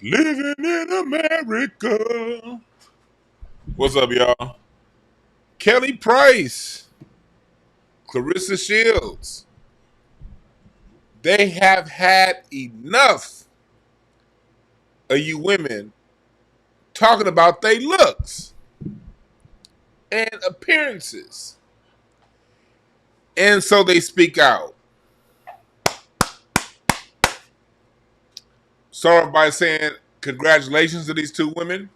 Living in America. What's up, y'all? Kelly Price, Claressa Shields. They have had enough of you women talking about their looks and appearances. And so they speak out. Start by saying congratulations to these two women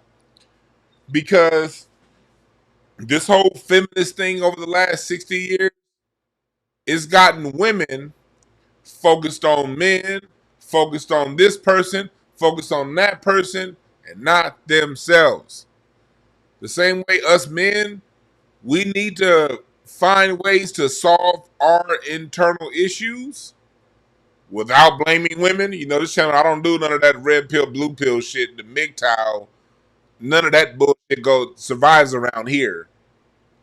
because this whole feminist thing over the last 60 years has gotten women focused on men, focused on this person, focused on that person, and not themselves. The same way us men, we need to find ways to solve our internal issues without blaming women. You know, this channel, I don't do none of that red pill, blue pill shit, the MGTOW. None of that bullshit survives around here.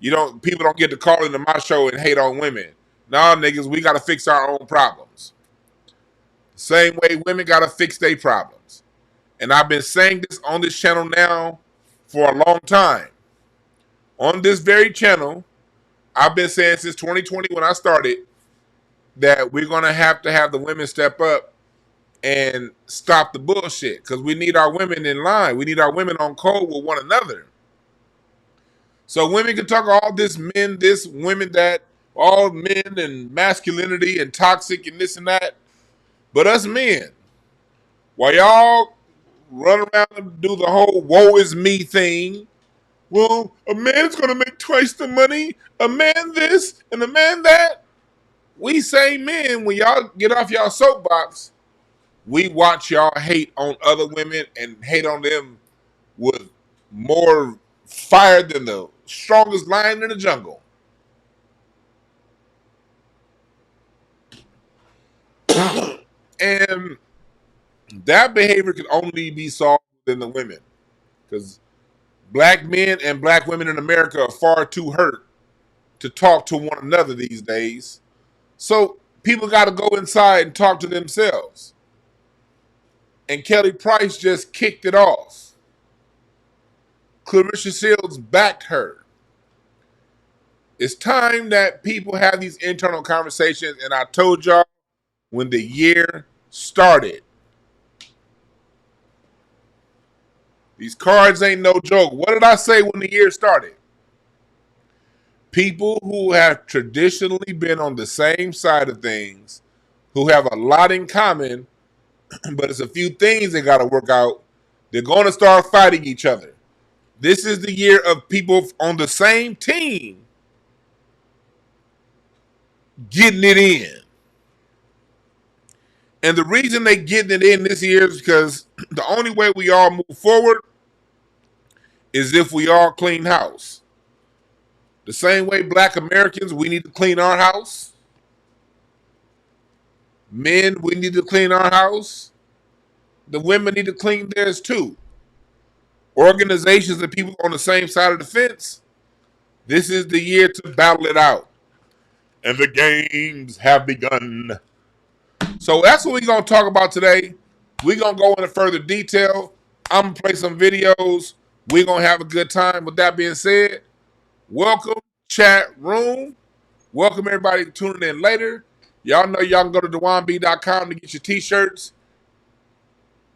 People don't get to call into my show and hate on women. Nah, niggas, we gotta fix our own problems. Same way women gotta fix their problems. And I've been saying this on this channel now for a long time. On this very channel, I've been saying since 2020 when I started that we're gonna have to have the women step up and stop the bullshit because we need our women in line. We need our women on code with one another. So women can talk all this men, this, women, that, all men and masculinity and toxic and this and that. But us men, while y'all run around and do the whole woe is me thing, well, a man's going to make twice the money, a man this and a man that. We say men, when y'all get off y'all soapbox, we watch y'all hate on other women and hate on them with more fire than the strongest lion in the jungle. And that behavior can only be solved within the women because black men and black women in America are far too hurt to talk to one another these days. So people got to go inside and talk to themselves. And Kelly Price just kicked it off. Claressa Shields backed her. It's time that people have these internal conversations. And I told y'all when the year started, these cards ain't no joke. What did I say when the year started? People who have traditionally been on the same side of things, who have a lot in common, but it's a few things they got to work out, they're going to start fighting each other. This is the year of people on the same team getting it in. And the reason they getting it in this year is because the only way we all move forward is if we all clean house. The same way black Americans, we need to clean our house. Men, we need to clean our house. The women need to clean theirs too. Organizations and people on the same side of the fence, this is the year to battle it out. And the games have begun. So that's what we're going to talk about today. We're going to go into further detail. I'm going to play some videos. We're going to have a good time. With that being said, welcome, chat room. Welcome, everybody tuning in later. Y'all know y'all can go to DewanB.com to get your t-shirts.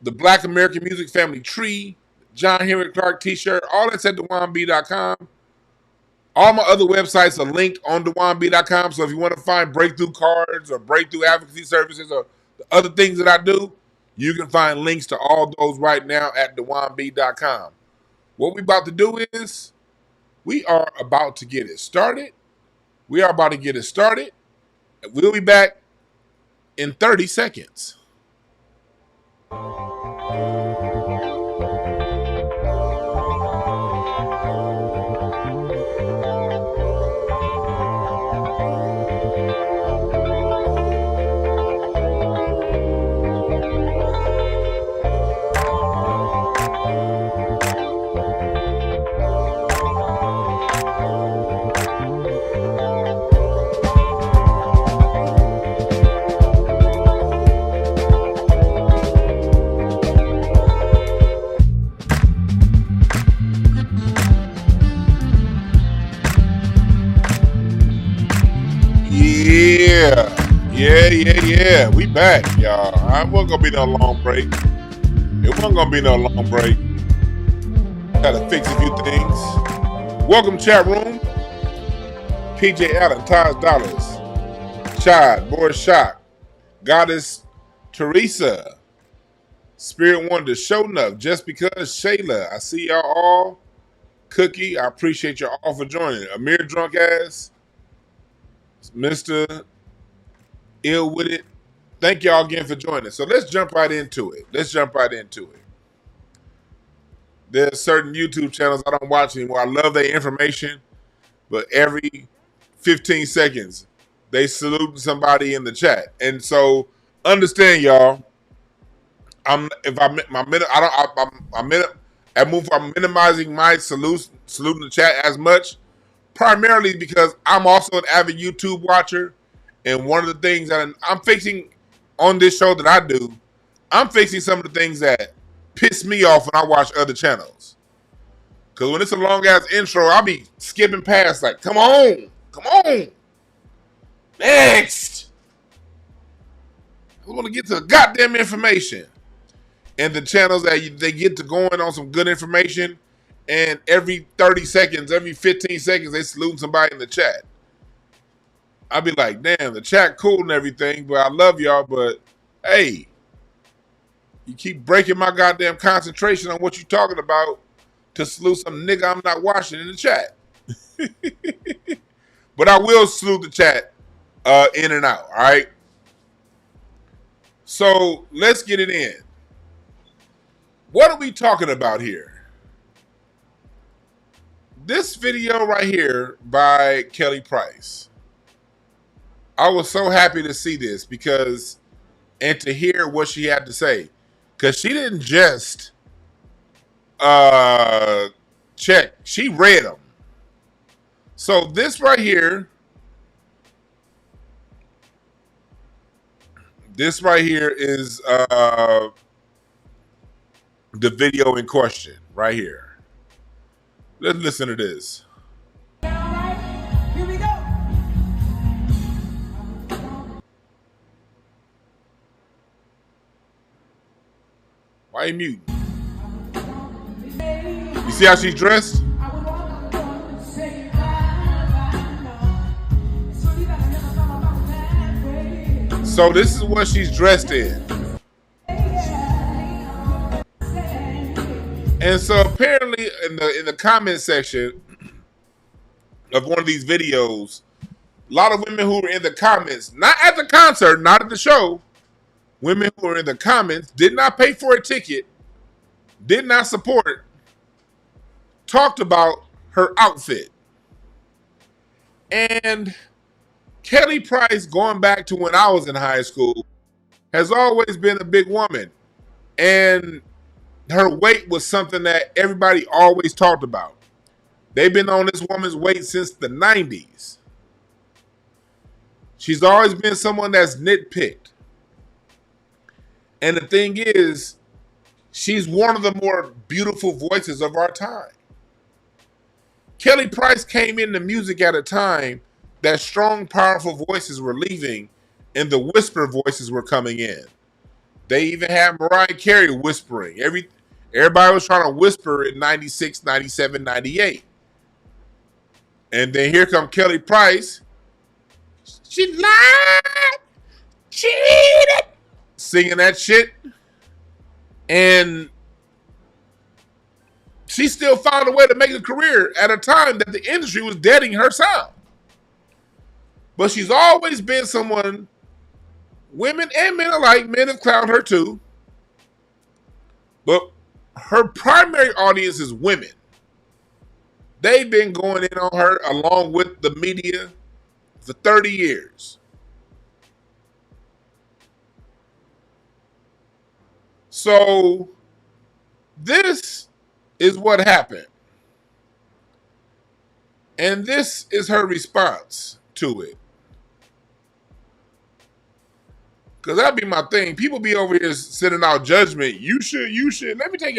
The Black American Music Family Tree, John Henry Clark t-shirt, all that's at DewanB.com. All my other websites are linked on DewanB.com. So if you want to find breakthrough cards or breakthrough advocacy services or the other things that I do, you can find links to all those right now at DewanB.com. What we're about to do is we are about to get it started. We are about to get it started. We'll be back in 30 seconds. Yeah. We back, y'all. It wasn't gonna be no long break. Gotta fix a few things. Welcome, chat room. PJ Allen, Taj Dollars, Chad, Boris Shock, Goddess Teresa, Spirit Wonder, Show Enough, Just Because, Shayla. I see y'all all. Cookie, I appreciate y'all all for joining. Amir Drunk Ass, Mr. Ill With It. Thank y'all again for joining. So let's jump right into it. There's certain YouTube channels I don't watch anymore. I love their information, but every 15 seconds they saluting somebody in the chat. And so understand, y'all. I'm minimizing my saluting the chat as much, primarily because I'm also an avid YouTube watcher, and one of the things that I'm fixing on this show that I do, I'm fixing some of the things that piss me off when I watch other channels. Because when it's a long ass intro, I'll be skipping past like, come on, next. I want to get to the goddamn information. And the channels that they get to going on some good information, and every 30 seconds, every 15 seconds, they salute somebody in the chat. I'll be like, damn, the chat cool and everything, but I love y'all, but hey, you keep breaking my goddamn concentration on what you're talking about to salute some nigga I'm not watching in the chat. But I will salute the chat in and out, all right? So let's get it in. What are we talking about here? This video right here by Kelly Price. I was so happy to see this because, and to hear what she had to say. Because she didn't just check, she read them. So this right here is the video in question right here. Let's listen to this. All right, here we go. Why are you muting? You see how she's dressed? So this is what she's dressed in. And so apparently in the comment section of one of these videos, a lot of women who were in the comments, not at the concert, not at the show, women who were in the comments, did not pay for a ticket, did not support, talked about her outfit. And Kelly Price, going back to when I was in high school, has always been a big woman. And her weight was something that everybody always talked about. They've been on this woman's weight since the 90s. She's always been someone that's nitpicked. And the thing is, she's one of the more beautiful voices of our time. Kelly Price came into music at a time that strong, powerful voices were leaving and the whisper voices were coming in. They even had Mariah Carey whispering. Everybody was trying to whisper in 96, 97, 98. And then here come Kelly Price. She lied, cheated, singing that shit. And she still found a way to make a career at a time that the industry was deading her sound. But she's always been someone, women and men alike, men have clowned her too. But her primary audience is women. They've been going in on her along with the media for 30 years. So this is what happened. And this is her response to it. Because that'd be my thing. People be over here sending out judgment. You should. Let me tell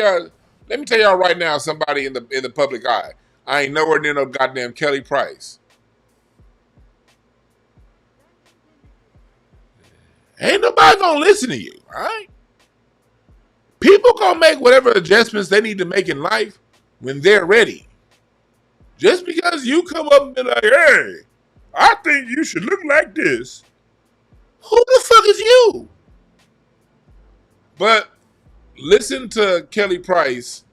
y'all right now, somebody in the public eye. I ain't nowhere near no goddamn Kelly Price. Ain't nobody gonna listen to you, all right? People gonna make whatever adjustments they need to make in life when they're ready. Just because you come up and be like, hey, I think you should look like this. Who the fuck is you? But listen to Kelly Price,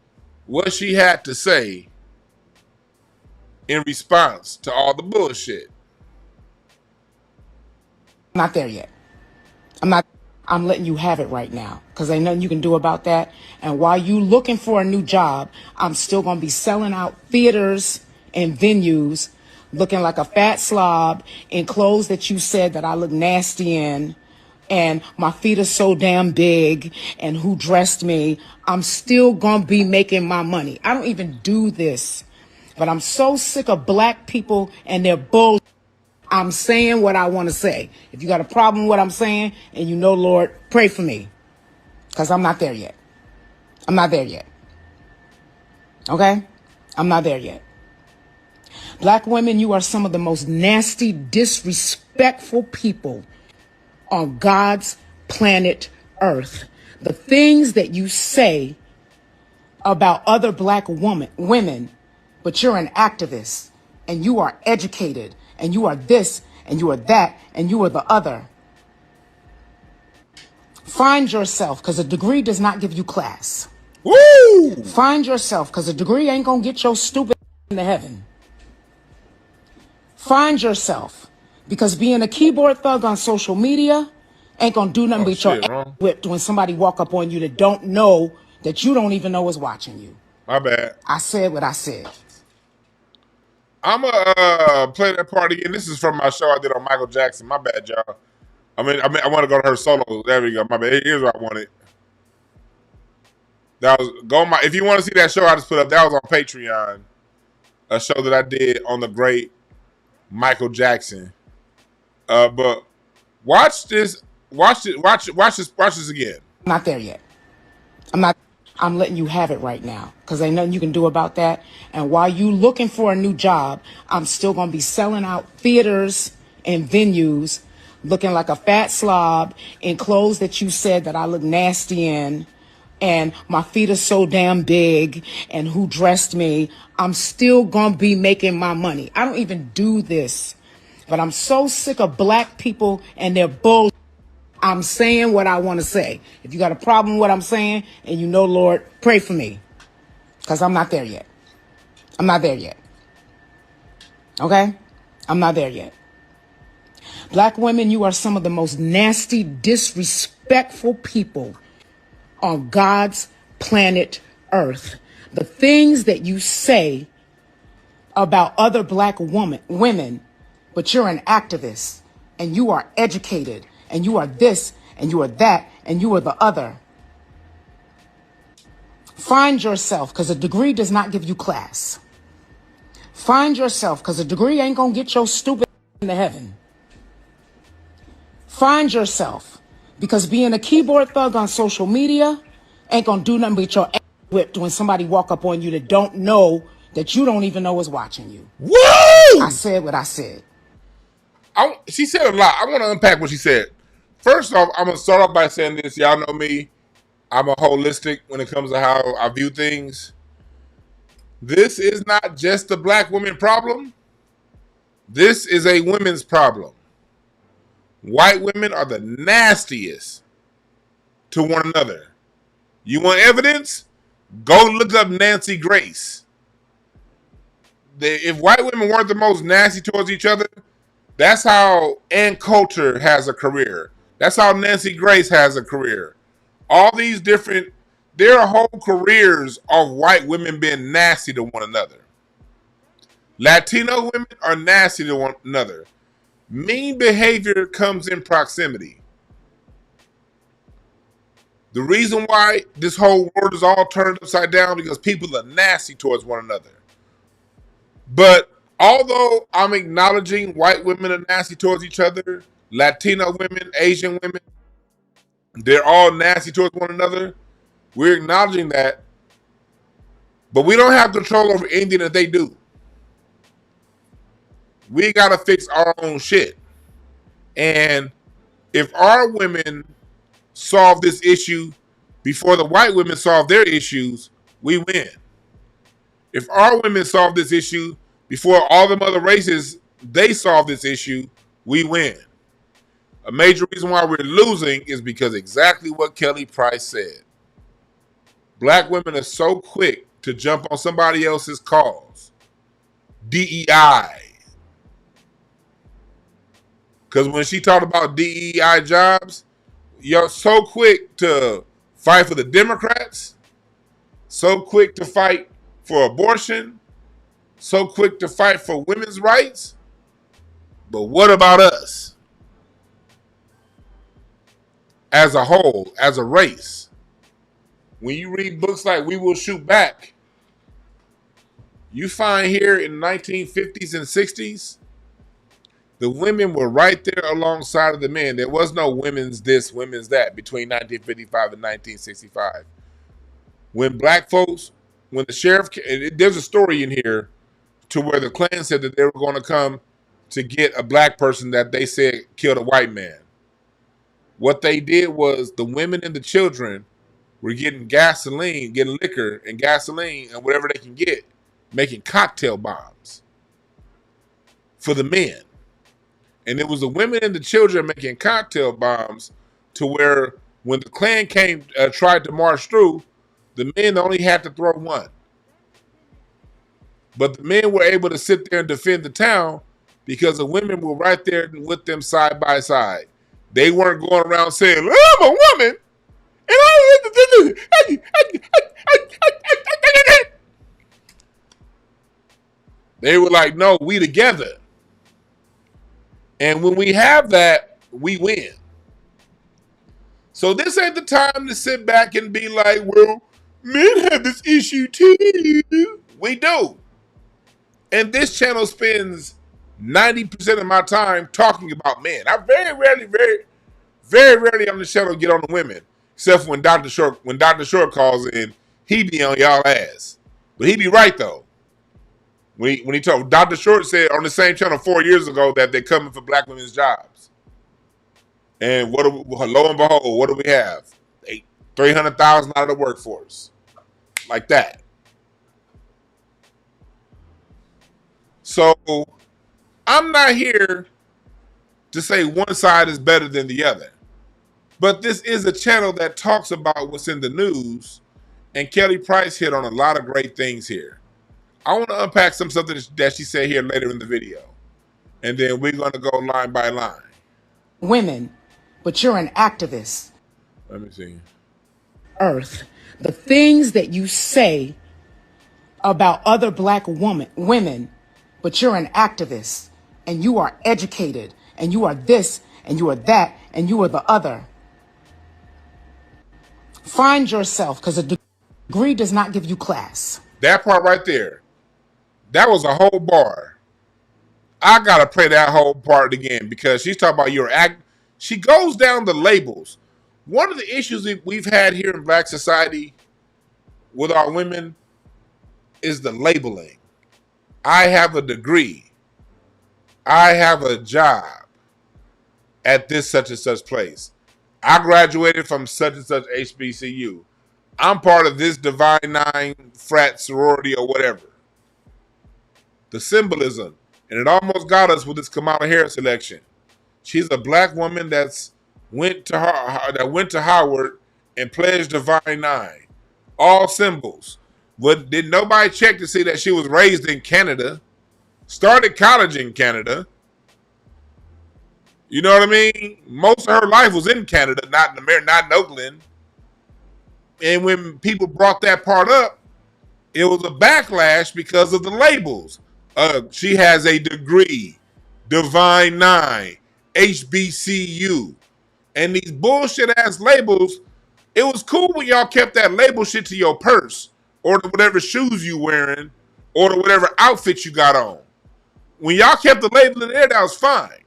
what she had to say in response to all the bullshit. Not there yet. I'm letting you have it right now because ain't nothing you can do about that. And while you looking for a new job, I'm still going to be selling out theaters and venues looking like a fat slob in clothes that you said that I look nasty in. And my feet are so damn big and who dressed me. I'm still going to be making my money. I don't even do this, but I'm so sick of black people and their bull. I'm saying what I want to say. If you got a problem with what I'm saying and you know, Lord, pray for me because I'm not there yet. I'm not there yet. Okay? I'm not there yet. Black women, you are some of the most nasty, disrespectful people on God's planet Earth. The things that you say about other black women, but you're an activist and you are educated and you are this and you are that and you are the other. Find yourself because a degree does not give you class. Woo! Find yourself because a degree ain't going to get your stupid into heaven. Find yourself because being a keyboard thug on social media ain't going to do nothing but your ass whipped when somebody walk up on you that don't know that you don't even know is watching you. My bad. I said what I said. I'm gonna play that part again. This is from my show I did on Michael Jackson. My bad, y'all. I want to go to her solo. There we go. My bad. Here's what I wanted. That was if you want to see that show I just put up, that was on Patreon. A show that I did on the great Michael Jackson. But watch this. Watch this again. I'm not there yet. I'm letting you have it right now because ain't nothing you can do about that. And while you looking for a new job, I'm still going to be selling out theaters and venues looking like a fat slob in clothes that you said that I look nasty in. And my feet are so damn big and who dressed me. I'm still going to be making my money. I don't even do this, but I'm so sick of black people and their bull. I'm saying what I want to say. If you got a problem with what I'm saying and you know, Lord, pray for me because I'm not there yet. I'm not there yet. Okay? I'm not there yet. Black women, you are some of the most nasty, disrespectful people on God's planet Earth. The things that you say about other black women, but you're an activist and you are educated and you are this and you are that and you are the other. Find yourself because a degree does not give you class. Find yourself because a degree ain't going to get your stupid into heaven. Find yourself because being a keyboard thug on social media ain't going to do nothing but your ass whipped when somebody walk up on you that don't know that you don't even know is watching you. Woo! I said what I said. She said a lot. I want to unpack what she said. First off, I'm going to start off by saying this. Y'all know me. I'm a holistic when it comes to how I view things. This is not just a black woman problem. This is a women's problem. White women are the nastiest to one another. You want evidence? Go look up Nancy Grace. If white women weren't the most nasty towards each other, that's how Ann Coulter has a career. That's how Nancy Grace has a career. All these different, there are whole careers of white women being nasty to one another. Latino women are nasty to one another. Mean behavior comes in proximity. The reason why this whole world is all turned upside down because people are nasty towards one another. But although I'm acknowledging white women are nasty towards each other, Latino women, Asian women, they're all nasty towards one another. We're acknowledging that, but we don't have control over anything that they do. We got to fix our own shit. And If our women solve this issue before the white women solve their issues, we win. If our women solve this issue before all the other races they solve this issue, we win. A major reason why we're losing is because exactly what Kelly Price said. Black women are so quick to jump on somebody else's cause. DEI. Because when she talked about DEI jobs, you're so quick to fight for the Democrats, so quick to fight for abortion, so quick to fight for women's rights. But what about us as a whole, as a race? When you read books like We Will Shoot Back, you find here in the 1950s and 60s, the women were right there alongside of the men. There was no women's this, women's that between 1955 and 1965. When black folks, when the sheriff, there's a story in here to where the Klan said that they were going to come to get a black person that they said killed a white man. What they did was the women and the children were getting gasoline, getting liquor and gasoline and whatever they can get, making cocktail bombs for the men. And it was the women and the children making cocktail bombs to where when the Klan came, tried to march through, the men only had to throw one. But the men were able to sit there and defend the town because the women were right there with them side by side. They weren't going around saying, I'm a woman. And they were like, no, we together. And when we have that, we win. So this ain't the time to sit back and be like, well, men have this issue too. We do. And this channel spends 90% of my time talking about men. I very rarely on the channel get on the women. Except for when Dr. Short calls in, he be on y'all ass. But he be right though. When he told Dr. Short said on the same channel 4 years ago that they're coming for black women's jobs. And lo and behold, what do we have? 300,000 out of the workforce. Like that. So I'm not here to say one side is better than the other. But this is a channel that talks about what's in the news. And Kelly Price hit on a lot of great things here. I want to unpack some something that she said here later in the video. And then we're going to go line by line. Women, but you're an activist. Let me see. Earth, the things that you say about other black women, but you're an activist and you are educated and you are this and you are that and you are the other. Find yourself, because a degree does not give you class. That part right there. That was a whole bar. I got to play that whole part again because she's talking about your act. She goes down the labels. One of the issues that we've had here in black society with our women is the labeling. I have a degree. I have a job at this such and such place. I graduated from such and such HBCU. I'm part of this Divine Nine frat sorority or whatever. The symbolism. And it almost got us with this Kamala Harris election. She's a black woman that went to Howard and pledged Divine Nine. All symbols. But did nobody check to see that she was raised in Canada? Started college in Canada. You know what I mean? Most of her life was in Canada, not in America, not in Oakland. And when people brought that part up, it was a backlash because of the labels. She has a degree, Divine Nine, HBCU. And these bullshit ass labels, it was cool when y'all kept that label shit to your purse or to whatever shoes you wearing or to whatever outfit you got on. When y'all kept the label in there, that was fine.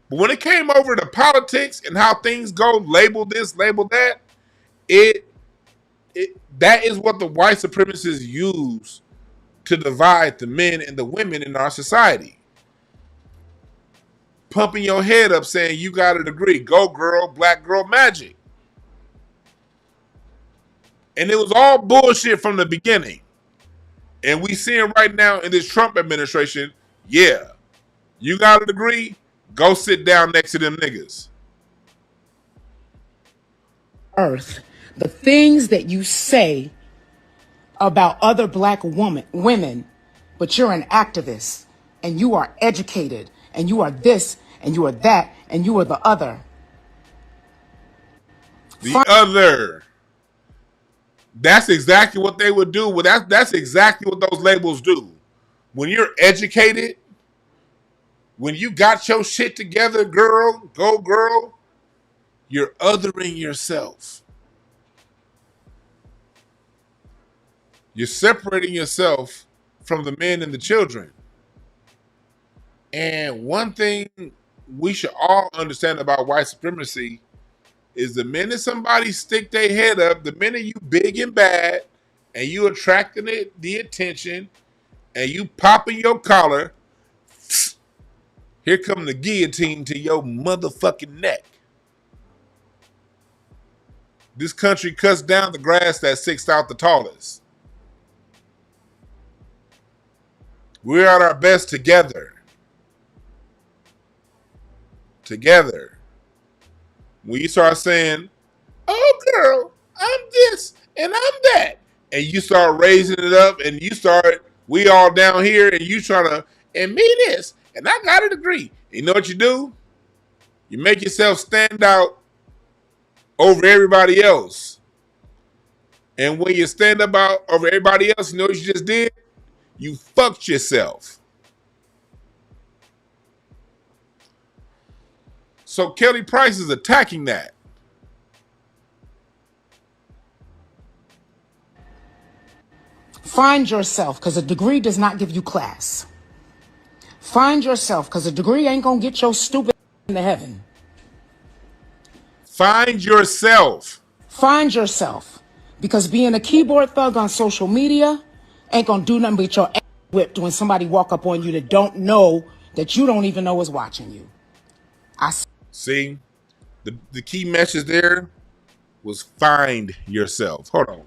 But when it came over to politics and how things go, label this, label that, that is what the white supremacists use to divide the men and the women in our society. pumping your head up saying you got a degree. Go girl, black girl magic. And it was all bullshit from the beginning. And we seeing right now in this Trump administration, yeah, you got a degree, go sit down next to them niggas. Earth, the things that you say about other black women, but you're an activist and you are educated and you are this and you are that and you are the other. The other. That's exactly what they would do. Well, that's exactly what those labels do. When you're educated, when you got your shit together, girl, go girl, you're othering yourself. You're separating yourself from the men and the children. And one thing we should all understand about white supremacy is the minute somebody stick their head up, the minute you big and bad, and you attracting the attention, and you popping your collar, here come the guillotine to your motherfucking neck. This country cuts down the grass that sticks out the tallest. We're at our best together. Together. When you start saying, oh girl, I'm this and I'm that, and you start raising it up and you start, we all down here and you trying to, and me this, and I got a degree. You know what you do? You make yourself stand out over everybody else. And when you stand up out over everybody else, you know what you just did? You fucked yourself. So Kelly Price is attacking that. Find yourself, because a degree does not give you class. Find yourself, because a degree ain't gonna get your stupid into heaven. Find yourself. Find yourself, because being a keyboard thug on social media ain't gonna do nothing but your ass whipped when somebody walk up on you that don't know, that you don't even know is watching you. See, the key message there was find yourself. Hold on.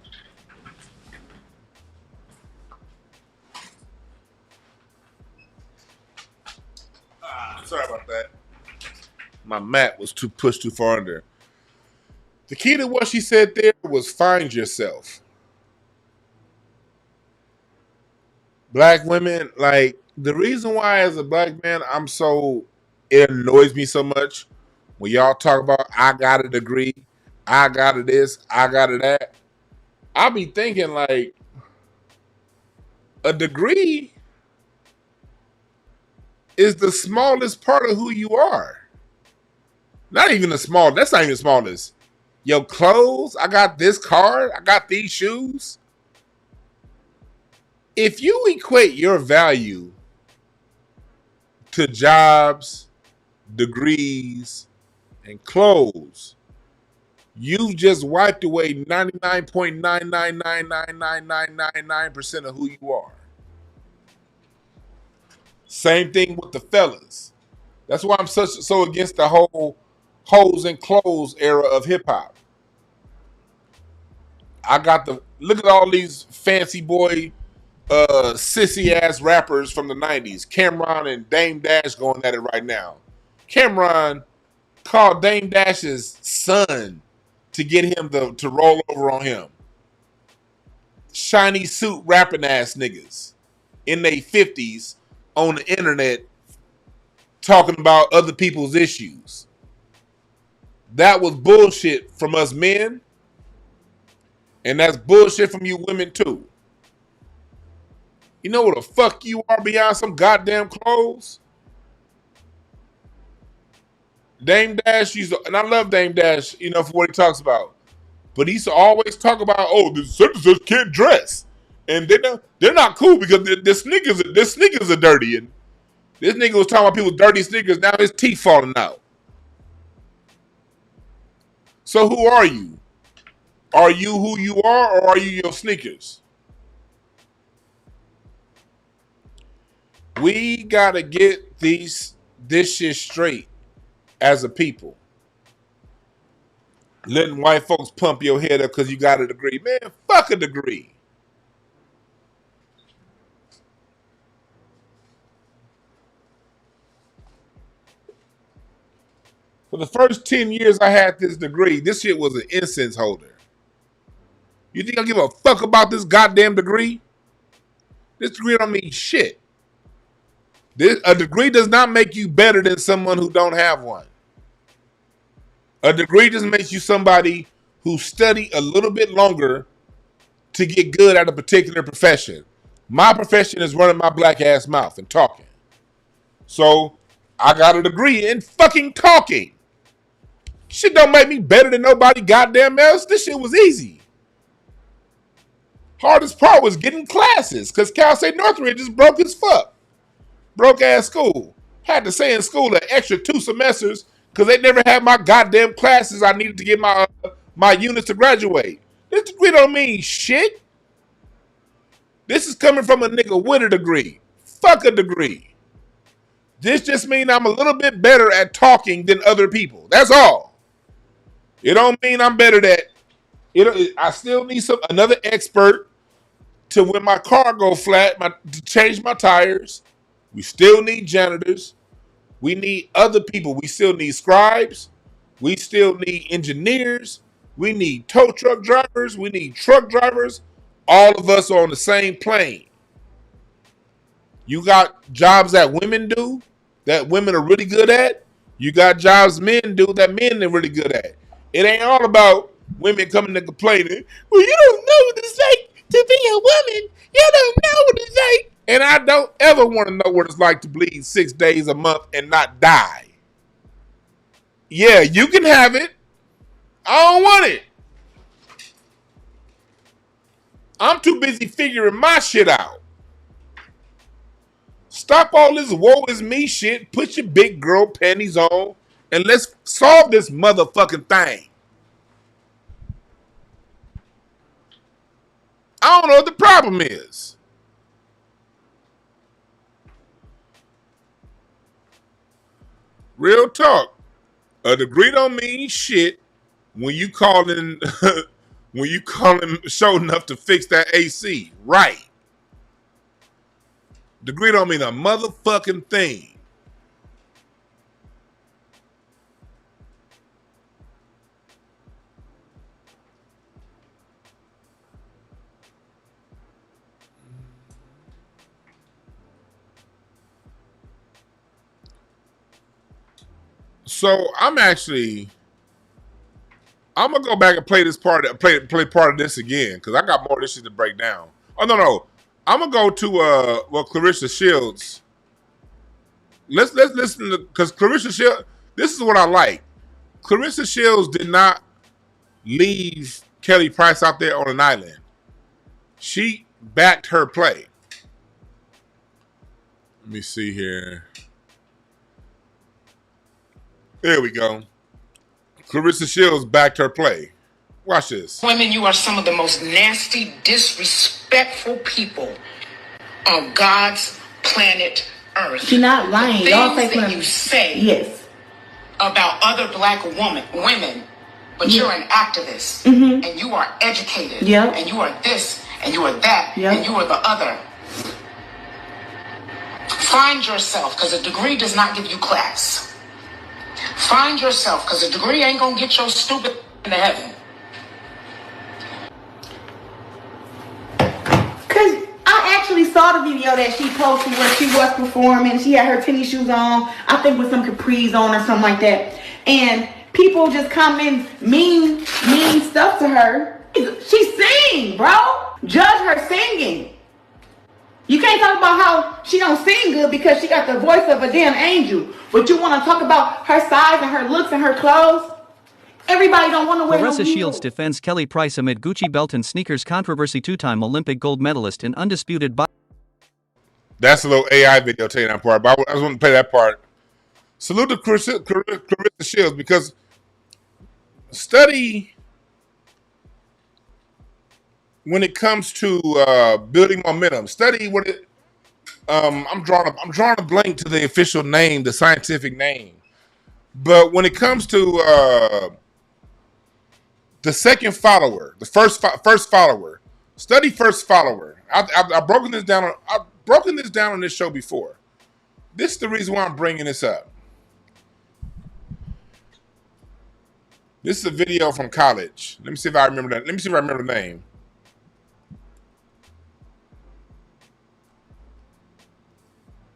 Sorry about that. My mat was pushed too far under. The key to what she said there was find yourself. Black women, like, the reason why as a black man it annoys me so much when y'all talk about I got a degree, I got a this, I got a that. I be thinking like a degree is the smallest part of who you are. Not even that's not even the smallest. Your clothes, I got this car, I got these shoes. If you equate your value to jobs, degrees, and clothes, you've just wiped away 99.9999999% of who you are. Same thing with the fellas. That's why I'm so against the whole hoes and clothes era of hip hop. Look at all these fancy boy sissy ass rappers from the 90s. Cameron and Dame Dash going at it right now. Cameron called Dame Dash's son to get him to roll over on him. Shiny suit rapping ass niggas in their 50s on the internet talking about other people's issues. That was bullshit from us men, and that's bullshit from you women too. You know what the fuck you are beyond some goddamn clothes? Dame Dash and I love Dame Dash, for what he talks about. But he used to always talk about, the citizens can't dress. And they're not cool because their sneakers are dirty. And this nigga was talking about people's dirty sneakers, now his teeth falling out. So who are you? Are you who you are, or are you your sneakers? We gotta get these this shit straight as a people. Letting white folks pump your head up because you got a degree. Man, fuck a degree. For the first 10 years I had this degree, this shit was an incense holder. You think I give a fuck about this goddamn degree? This degree don't mean shit. A degree does not make you better than someone who don't have one. A degree just makes you somebody who studied a little bit longer to get good at a particular profession. My profession is running my black ass mouth and talking. So I got a degree in fucking talking. Shit don't make me better than nobody goddamn else. This shit was easy. Hardest part was getting classes because Cal State Northridge is broke as fuck. Broke ass school. Had to stay in school an extra 2 semesters because they never had my goddamn classes I needed to get my units to graduate. This degree don't mean shit. This is coming from a nigga with a degree. Fuck a degree. This just means I'm a little bit better at talking than other people. That's all. It don't mean I'm better at it. I still need another expert to when my car go flat, to change my tires. We still need janitors. We need other people. We still need scribes. We still need engineers. We need tow truck drivers. We need truck drivers. All of us are on the same plane. You got jobs that women do that women are really good at. You got jobs men do that men are really good at. It ain't all about women coming and complaining. Well, you don't know what it's like to be a woman. You don't know what it's like. And I don't ever want to know what it's like to bleed 6 days a month and not die. Yeah, you can have it. I don't want it. I'm too busy figuring my shit out. Stop all this woe is me shit. Put your big girl panties on and let's solve this motherfucking thing. I don't know what the problem is. Real talk. A degree don't mean shit when you calling show enough to fix that AC. Right. Degree don't mean a motherfucking thing. So I'm gonna go back and play this part, play part of this again because I got more of this shit to break down. Oh no, I'm gonna go to Claressa Shields. Let's listen to because Claressa Shields. This is what I like. Claressa Shields did not leave Kelly Price out there on an island. She backed her play. Let me see here. There we go. Claressa Shields backed her play. Watch this. Women, you are some of the most nasty, disrespectful people on God's planet Earth. She's not lying. Y'all things that you say yes. about other black women, but you're an activist, and you are educated, and you are this, and you are that, and you are the other. Find yourself, because a degree does not give you class. Find yourself, because a degree ain't gonna get your stupid into heaven. Because I actually saw the video that she posted where she was performing. She had her tennis shoes on, I think with some capris on or something like that. And people just come in mean stuff to her. She sing, bro. Judge her singing. You can't talk about how she don't sing good because she got the voice of a damn angel. But you want to talk about her size and her looks and her clothes? Everybody don't want to wear Claressa Shields defends Kelly Price amid Gucci belt and sneakers controversy. Two-time Olympic gold medalist and undisputed That's a little AI video telling that part, but I just want to play that part. Salute to Claressa Shields because study when it comes to building momentum. Study I'm drawing a blank to the official name, the scientific name. But when it comes to the second follower, the first follower, study first follower. I've broken this down. I've broken this down on this show before. This is the reason why I'm bringing this up. This is a video from college. Let me see if I remember that. Let me see if I remember the name.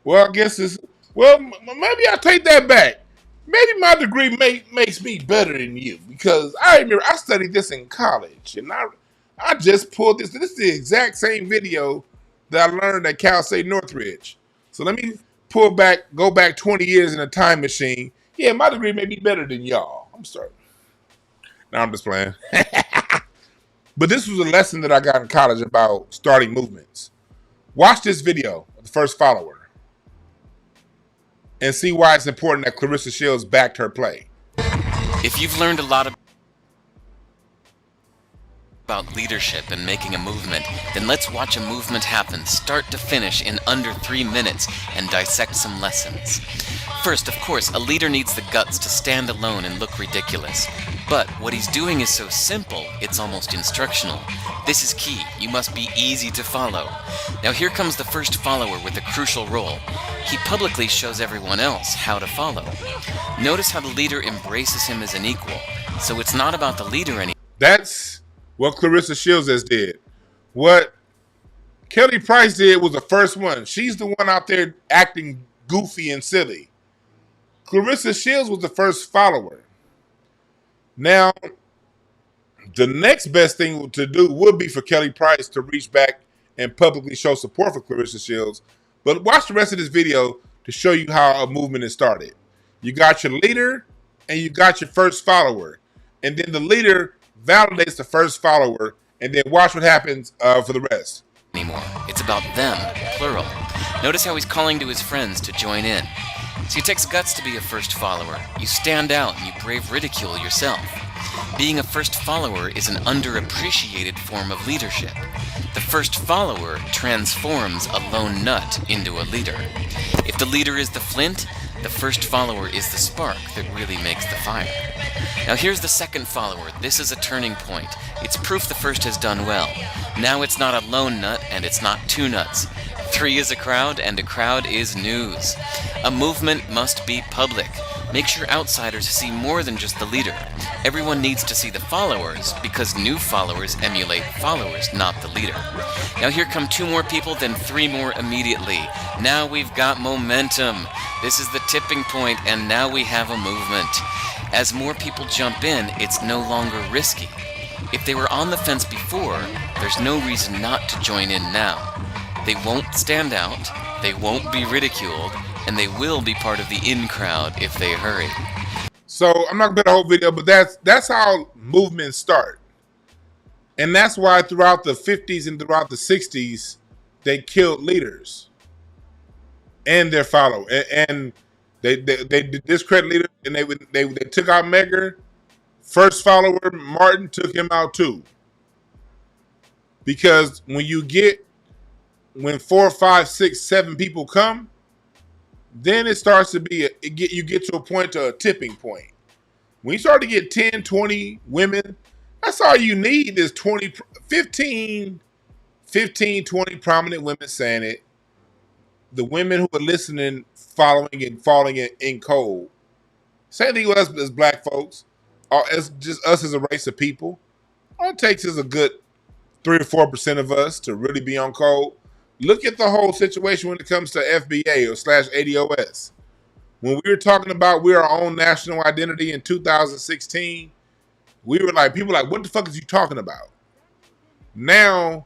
Well, I guess it's. Well, maybe I'll take that back. Maybe my degree makes me better than you because I remember I studied this in college and I just pulled this. This is the exact same video that I learned at Cal State Northridge. So let me go back 20 years in a time machine. Yeah, my degree may be better than y'all. I'm sorry. No, I'm just playing. But this was a lesson that I got in college about starting movements. Watch this video, The First Follower, and see why it's important that Claressa Shields backed her play. If you've learned a lot about leadership and making a movement, then let's watch a movement happen start to finish in under 3 minutes and dissect some lessons. First, of course, a leader needs the guts to stand alone and look ridiculous. But what he's doing is so simple, it's almost instructional. This is key. You must be easy to follow. Now here comes the first follower with a crucial role. He publicly shows everyone else how to follow. Notice how the leader embraces him as an equal. So it's not about the leader anymore. That's what Claressa Shields has did. What Kelly Price did was the first one. She's the one out there acting goofy and silly. Claressa Shields was the first follower. Now, the next best thing to do would be for Kelly Price to reach back and publicly show support for Claressa Shields. But watch the rest of this video to show you how a movement is started. You got your leader and you got your first follower. And then the leader validates the first follower, and then watch what happens for the rest. Anymore. It's about them, plural. Notice how he's calling to his friends to join in. So it takes guts to be a first follower. You stand out and you brave ridicule yourself. Being a first follower is an underappreciated form of leadership. The first follower transforms a lone nut into a leader. If the leader is the flint, the first follower is the spark that really makes the fire. Now here's the second follower. This is a turning point. It's proof the first has done well. Now it's not a lone nut and it's not two nuts. 3 is a crowd and a crowd is news. A movement must be public. Make sure outsiders see more than just the leader. Everyone needs to see the followers because new followers emulate followers, not the leader. Now here come 2 more people, then 3 more immediately. Now we've got momentum. This is the tipping point, and now we have a movement. As more people jump in, it's no longer risky. If they were on the fence before, there's no reason not to join in now. They won't stand out, they won't be ridiculed, and they will be part of the in crowd if they hurry. So I'm not gonna put the whole video, but that's how movements start. And that's why throughout the 50s and throughout the 60s, they killed leaders and their followers. And they discredit leaders, and they took out Medgar. First follower, Martin, took him out too. Because when 4, 5, 6, 7 people come, then it starts to be you get to a point to a tipping point. When you start to get 10, 20 women, that's all you need is 15, 20 prominent women saying it. The women who are listening, following and falling in cold. Same thing with us as black folks. As just us as a race of people. All it takes is a good 3 or 4% of us to really be on cold. Look at the whole situation when it comes to FBA or /ADOS. When we were talking about our own national identity in 2016, we were like, people were like, what the fuck is you talking about? Now,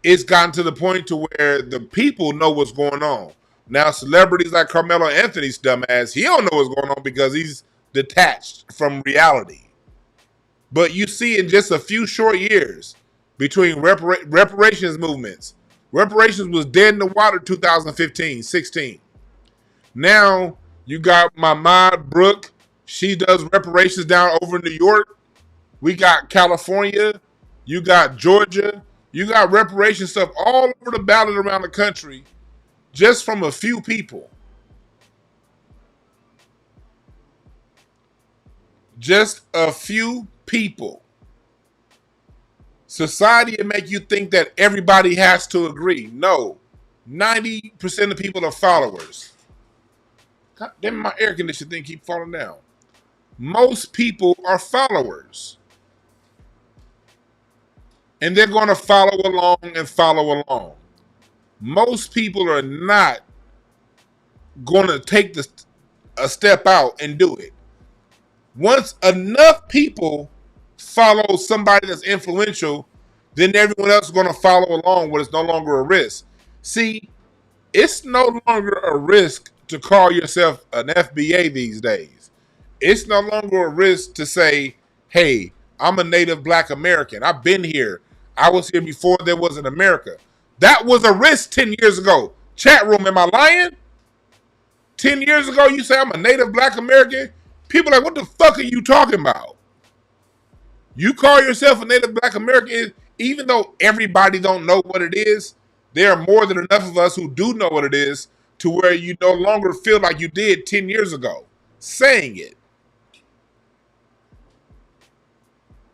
it's gotten to the point to where the people know what's going on. Now, celebrities like Carmelo Anthony's dumbass, he don't know what's going on because he's detached from reality. But you see in just a few short years between reparations movements, reparations was dead in the water 2015, 16. Now you got my Maud Brooke. She does reparations down over in New York. We got California. You got Georgia. You got reparation stuff all over the ballot around the country. just from a few people. Just a few people. Society will make you think that everybody has to agree. No. 90% of people are followers. God damn, my air conditioning thing keep falling down. Most people are followers. And they're going to follow along and follow along. Most people are not going to take a step out and do it. Once enough people follow somebody that's influential, then everyone else is going to follow along when it's no longer a risk. See, it's no longer a risk to call yourself an FBA these days. It's no longer a risk to say, hey, I'm a native black American. I've been here. I was here before there was an America. That was a risk 10 years ago. Chat room, am I lying? 10 years ago, you say I'm a native black American? People are like, what the fuck are you talking about? You call yourself a native black American, even though everybody don't know what it is, there are more than enough of us who do know what it is to where you no longer feel like you did 10 years ago saying it.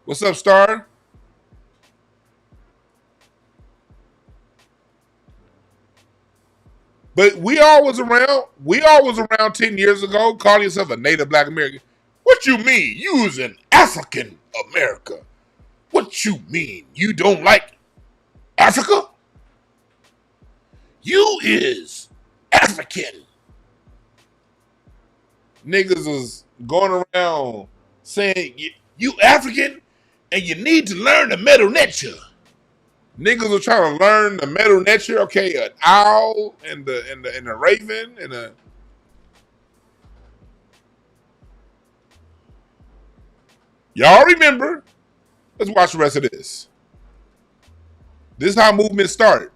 What's up, Star? But we all was around 10 years ago calling yourself a native black American. What you mean? You was an African America. What you mean? You don't like Africa? You is African. Niggas was going around saying you African and you need to learn the metal nature. Niggas were trying to learn the metal nature. Okay, an owl and the raven and a. Y'all remember? Let's watch the rest of this. This is how movements started.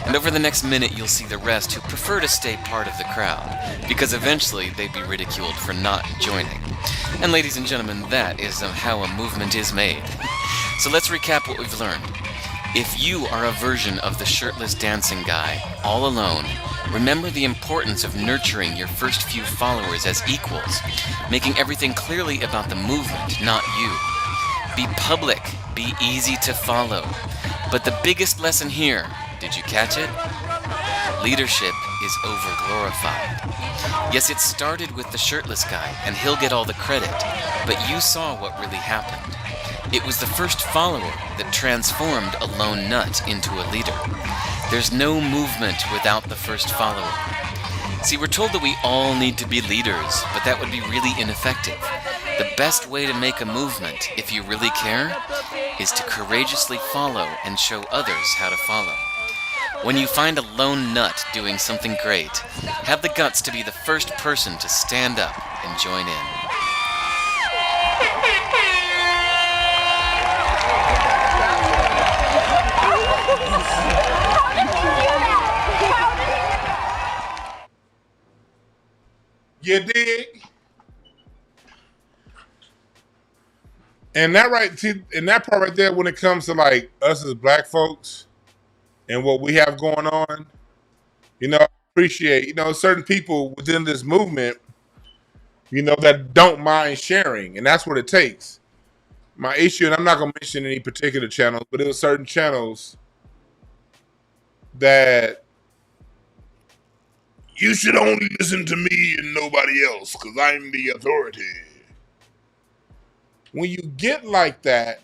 And over the next minute, you'll see the rest who prefer to stay part of the crowd, because eventually they'd be ridiculed for not joining. And ladies and gentlemen, that is how a movement is made. So let's recap what we've learned. If you are a version of the shirtless dancing guy, all alone, remember the importance of nurturing your first few followers as equals, making everything clearly about the movement, not you. Be public, be easy to follow. But the biggest lesson here, did you catch it? Leadership is overglorified. Yes, it started with the shirtless guy, and he'll get all the credit, but you saw what really happened. It was the first follower that transformed a lone nut into a leader. There's no movement without the first follower. See, we're told that we all need to be leaders, but that would be really ineffective. The best way to make a movement, if you really care, is to courageously follow and show others how to follow. When you find a lone nut doing something great, have the guts to be the first person to stand up and join in. You dig? And that part right there, when it comes to like us as black folks and what we have going on, I appreciate, certain people within this movement, that don't mind sharing, and that's what it takes. My issue, and I'm not gonna mention any particular channels, but it was certain channels that you should only listen to me and nobody else because I'm the authority. When you get like that,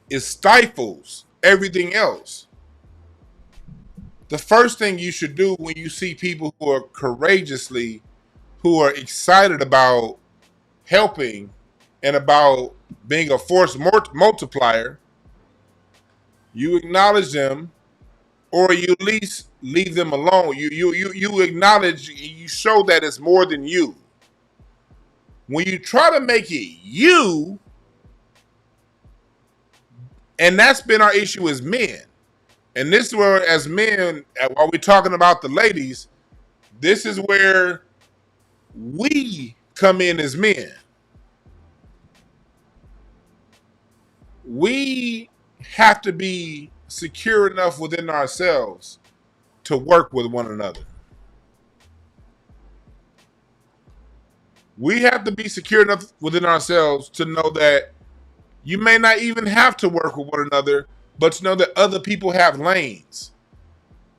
it stifles everything else. The first thing you should do when you see people who are excited about helping and about being a force multiplier, you acknowledge them, or you at least leave them alone. You acknowledge, you show that it's more than you. When you try to make it you, and that's been our issue as men. And this is where, as men, while we're talking about the ladies, this is where we come in as men. We have to be secure enough within ourselves to work with one another. We have to be secure enough within ourselves to know that you may not even have to work with one another, but to know that other people have lanes.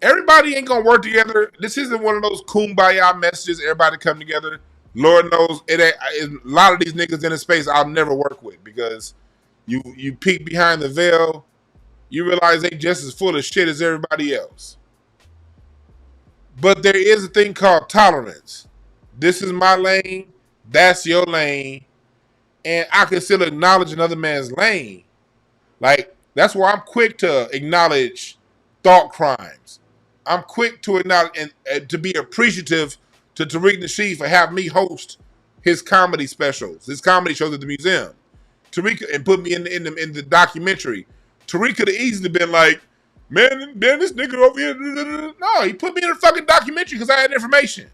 Everybody ain't gonna work together. This isn't one of those kumbaya messages. Everybody come together. Lord knows it ain't. A lot of these niggas in the space I'll never work with because you peek behind the veil, you realize they just as full of shit as everybody else. But there is a thing called tolerance. This is my lane. That's your lane. And I can still acknowledge another man's lane. Like, that's why I'm quick to acknowledge thought crimes. I'm quick to acknowledge and to be appreciative to Tariq Nasheed for having me host his comedy specials, his comedy shows at the museum. Tariq and put me in the documentary. Tariq could have easily been like, man, this nigga over here. No, he put me in a fucking documentary because I had information.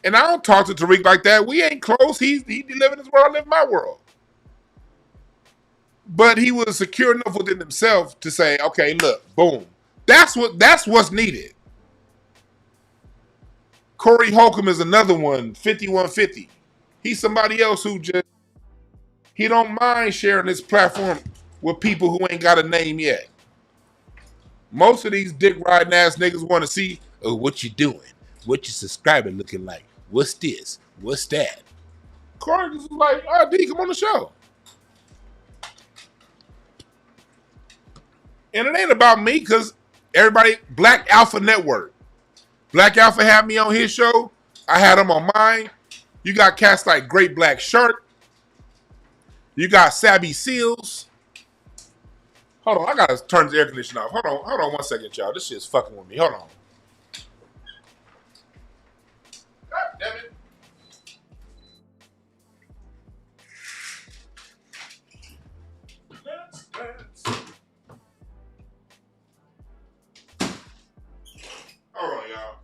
And I don't talk to Tariq like that. We ain't close. He live in his world, I live in my world. But he was secure enough within himself to say, okay, look, boom. That's what's needed. Corey Holcomb is another one, 5150. He's somebody else who just, he don't mind sharing his platform with people who ain't got a name yet. Most of these dick riding ass niggas want to see, oh, what you doing? What your subscriber looking like? What's this? What's that? Corey is like, oh, D, come on the show. And it ain't about me because everybody, Black Alpha Network. Black Alpha had me on his show. I had him on mine. You got cats like Great Black Shark. You got Sabby Seals. Hold on, I gotta turn the air conditioner off. Hold on 1 second, y'all. This shit's fucking with me. Hold on. God damn it. Let's dance. Hold on, y'all.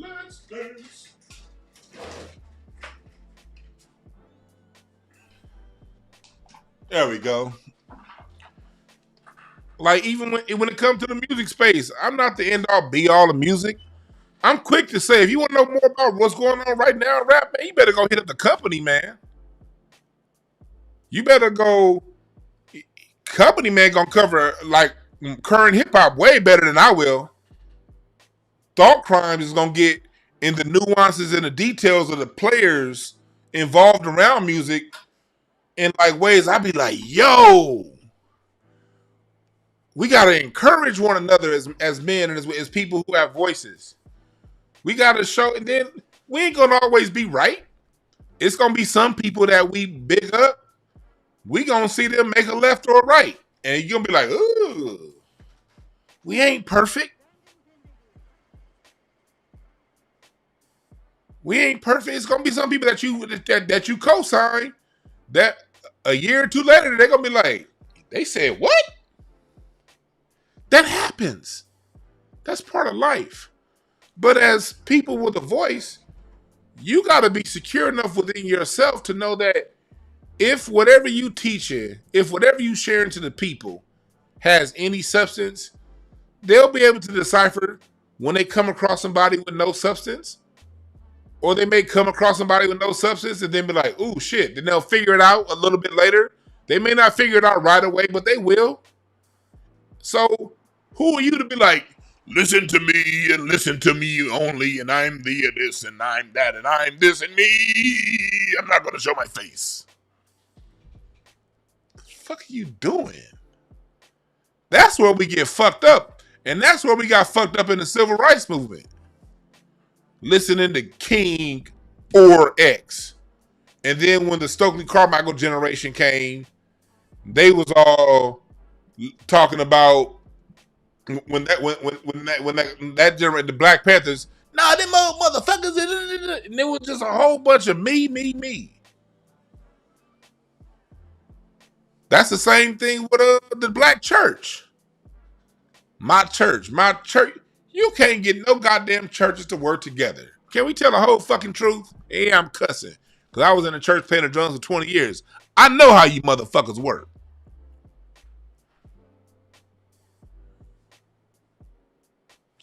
Let's dance. There we go. Like, even when it comes to the music space, I'm not the end all be all of music. I'm quick to say, if you want to know more about what's going on right now in rap, man, you better go hit up the company, man. You better go. Company, man, gonna cover like current hip hop way better than I will. Thought Crimes is gonna get in the nuances and the details of the players involved around music in like ways I'd be like, yo, we gotta encourage one another as men and as people who have voices. We gotta show, and then we ain't gonna always be right. It's gonna be some people that we big up. We gonna see them make a left or a right, and you're gonna be like, ooh, we ain't perfect. We ain't perfect. It's gonna be some people that you co-sign that a year or two later they're gonna be like, they said what? That happens. That's part of life. But as people with a voice, you gotta be secure enough within yourself to know that if whatever you teaching, if whatever you sharing to the people has any substance, they'll be able to decipher when they come across somebody with no substance. Or they may come across somebody with no substance and then be like, ooh, shit. Then they'll figure it out a little bit later. They may not figure it out right away, but they will. So who are you to be like, listen to me and listen to me only, and I'm the this and I'm that and I'm this and me. I'm not going to show my face. What the fuck are you doing? That's where we get fucked up. And that's where we got fucked up in the civil rights movement. Listening to King or X. And then when the Stokely Carmichael generation came, they was all talking about when that generation, the Black Panthers, nah, them old motherfuckers, and it was just a whole bunch of me. That's the same thing with the black church. My church. You can't get no goddamn churches to work together. Can we tell the whole fucking truth? Yeah, I'm cussing. Because I was in the church playing the drums for 20 years. I know how you motherfuckers work.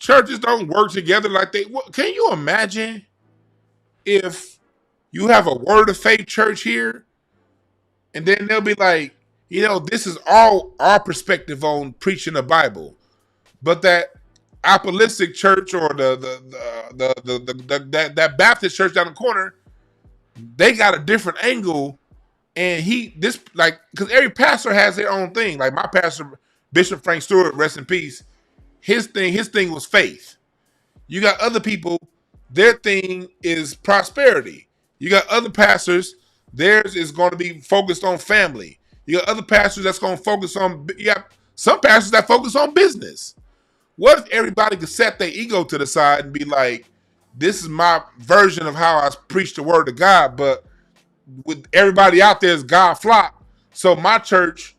churches don't work together like they. Can you imagine if you have a Word of Faith church here, and then they'll be like, this is all our perspective on preaching the Bible, but that apostolic church or that Baptist church down the corner, they got a different angle, and because every pastor has their own thing. Like my pastor, Bishop Frank Stewart, rest in peace. His thing was faith. You got other people, their thing is prosperity. You got other pastors, theirs is going to be focused on family. You got other pastors that's going to focus on. You got some pastors that focus on business. What if everybody could set their ego to the side and be like, this is my version of how I preach the word of God, but with everybody out there is God flock. So my church,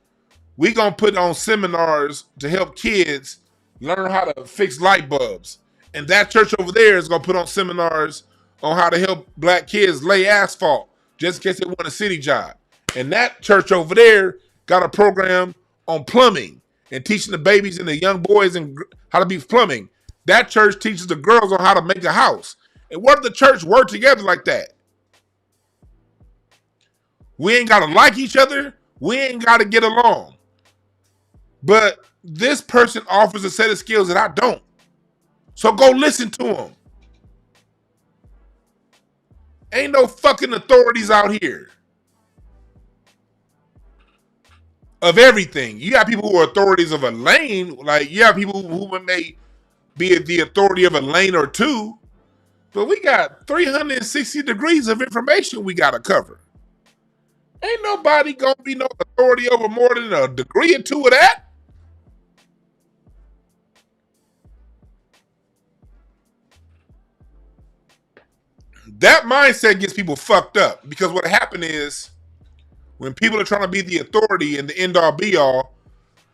we gonna put on seminars to help kids learn how to fix light bulbs. And that church over there is gonna put on seminars on how to help black kids lay asphalt just in case they want a city job. And that church over there got a program on plumbing and teaching the babies and the young boys and how to be plumbing. That church teaches the girls on how to make a house. And what if the church work together like that? We ain't got to like each other. We ain't got to get along. But this person offers a set of skills that I don't. So go listen to them. Ain't no fucking authorities out here of everything. You got people who are authorities of a lane. Like, you have people who may be the authority of a lane or two. But we got 360 degrees of information we got to cover. Ain't nobody gonna be no authority over more than a degree or two of that. That mindset gets people fucked up because what happened is when people are trying to be the authority and the end all be all,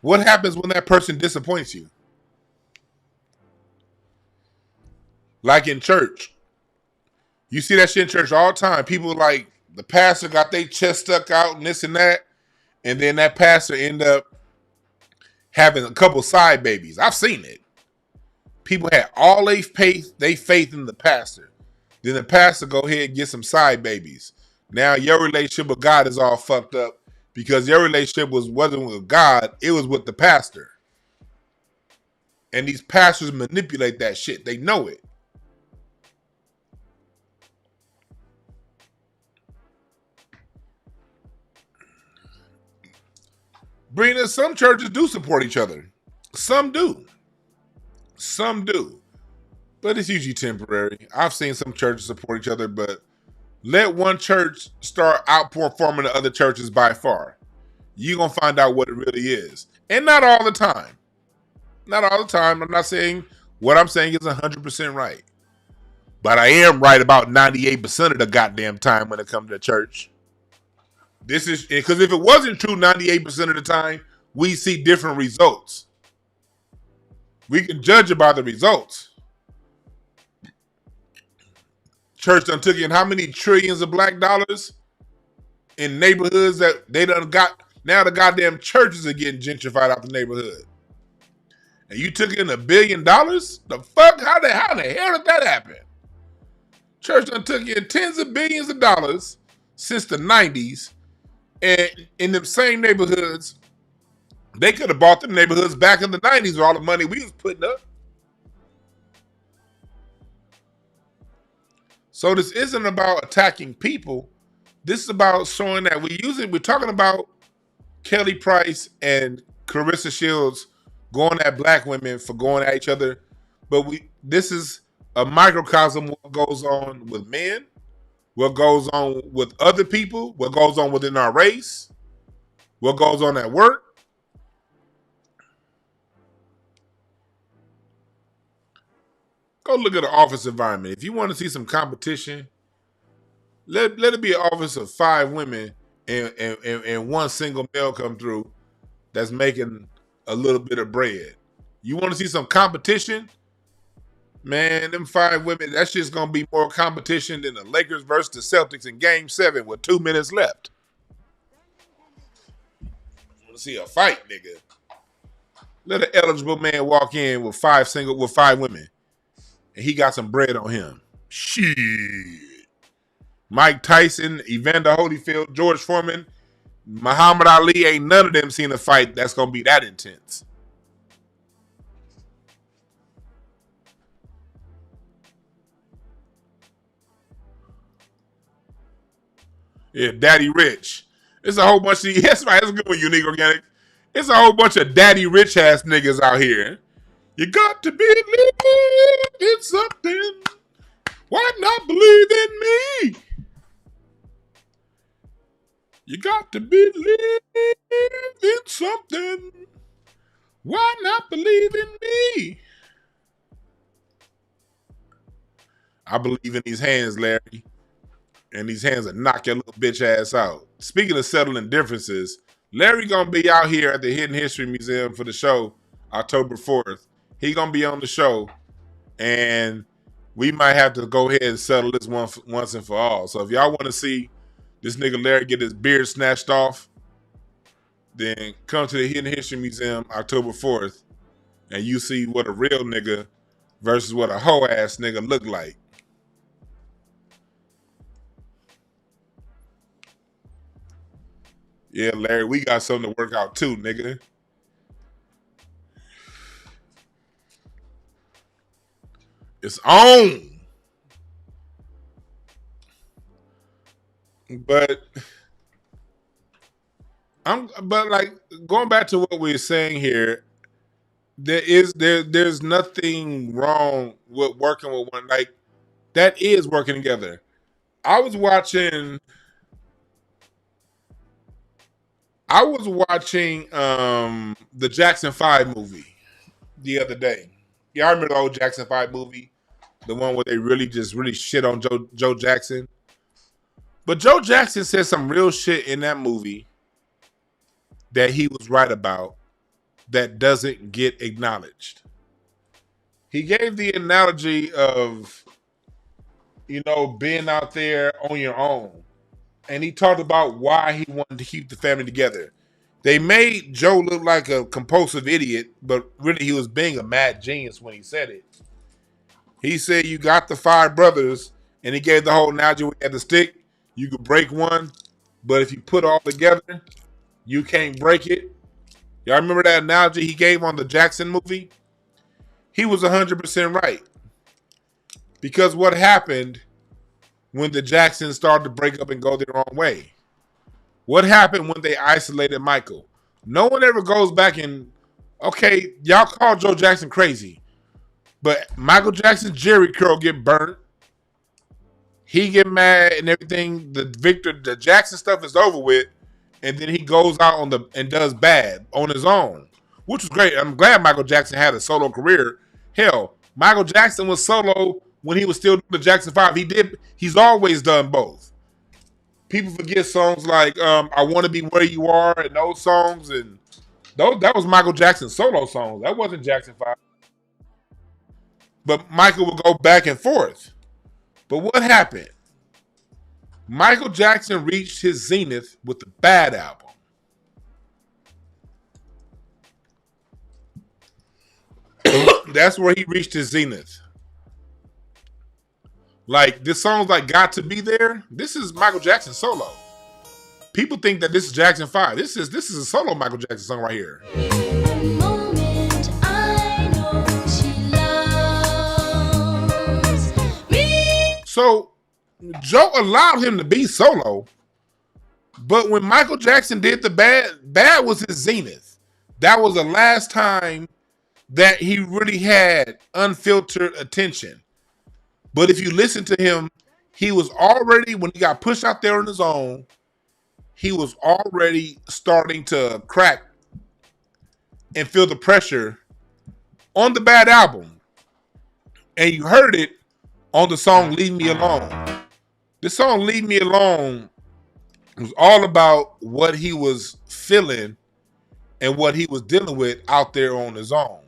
what happens when that person disappoints you? Like in church. You see that shit in church all the time. People like, the pastor got their chest stuck out and this and that. And then that pastor end up having a couple side babies. I've seen it. People had all they faith in the pastor. Then the pastor go ahead and get some side babies. Now your relationship with God is all fucked up because your relationship wasn't with God. It was with the pastor. And these pastors manipulate that shit. They know it. Brina, some churches do support each other. Some do. Some do. But it's usually temporary. I've seen some churches support each other, but let one church start outperforming the other churches by far. You're going to find out what it really is. And not all the time. Not all the time. I'm not saying what I'm saying is 100% right. But I am right about 98% of the goddamn time when it comes to church. This is because if it wasn't true 98% of the time, we see different results. We can judge it by the results. Church done took in how many trillions of black dollars in neighborhoods that they done got. Now the goddamn churches are getting gentrified out the neighborhood. And you took in $1 billion? The fuck? How the hell did that happen? Church done took in tens of billions of dollars since the 90s. And in them same neighborhoods, they could have bought them neighborhoods back in the 90s with all the money we was putting up. So this isn't about attacking people. This is about showing that we're talking about Kelly Price and Claressa Shields going at black women for going at each other. But this is a microcosm of what goes on with men, what goes on with other people, what goes on within our race, what goes on at work. Go look at the office environment. If you want to see some competition, let it be an office of 5 women and one single male come through that's making a little bit of bread. You want to see some competition? Man, them 5 women, that's just going to be more competition than the Lakers versus the Celtics in Game 7 with 2 minutes left. I want to see a fight, nigga. Let an eligible man walk in with five women, and he got some bread on him. Shit. Mike Tyson, Evander Holyfield, George Foreman, Muhammad Ali, ain't none of them seen a fight that's gonna be that intense. Yeah, Daddy Rich. It's a whole bunch of that's right. That's a good one, Unique Organic. It's a whole bunch of Daddy Rich ass niggas out here. You got to believe in something. Why not believe in me? You got to believe in something. Why not believe in me? I believe in these hands, Larry. And these hands will knock your little bitch ass out. Speaking of settling differences, Larry gonna be out here at the Hidden History Museum for the show October 4th. He gonna be on the show, and we might have to go ahead and settle this once and for all. So if y'all want to see this nigga Larry get his beard snatched off, then come to the Hidden History Museum October 4th, and you see what a real nigga versus what a hoe ass nigga look like. Yeah, Larry, we got something to work out too, nigga. It's on. But like going back to what we were saying here, there's nothing wrong with working with one, like that is working together. I was watching the Jackson 5 movie the other day. Yeah, I remember the old Jackson 5 movie, the one where they really shit on Joe Jackson. But Joe Jackson said some real shit in that movie that he was right about that doesn't get acknowledged. He gave the analogy of, being out there on your own. And he talked about why he wanted to keep the family together. They made Joe look like a compulsive idiot, but really he was being a mad genius when he said it. He said you got the 5 brothers, and he gave the whole analogy where you had the stick. You could break one, but if you put all together, you can't break it. Y'all remember that analogy he gave on the Jackson movie? He was 100% right. Because what happened when the Jacksons started to break up and go their own way? What happened when they isolated Michael? No one ever goes back and, okay, y'all call Joe Jackson crazy, but Michael Jackson's Jerry curl get burnt. He get mad and everything. The Jackson stuff is over with, and then he goes out and does bad on his own, which was great. I'm glad Michael Jackson had a solo career. Hell, Michael Jackson was solo when he was still doing the Jackson 5. He's always done both. People forget songs like I Want to Be Where You Are and those songs, and that was Michael Jackson's solo songs. That wasn't Jackson 5. But Michael would go back and forth. But what happened? Michael Jackson reached his zenith with the Bad album. That's where he reached his zenith. Like, this song's like Got to Be There. This is Michael Jackson solo. People think that this is Jackson 5. This is a solo Michael Jackson song right here. So Joe allowed him to be solo, but when Michael Jackson did the Bad was his zenith. That was the last time that he really had unfiltered attention. But if you listen to him, he was already, when he got pushed out there on his own, he was already starting to crack and feel the pressure on the Bad album. And you heard it on the song Leave Me Alone. This song Leave Me Alone was all about what he was feeling and what he was dealing with out there on his own.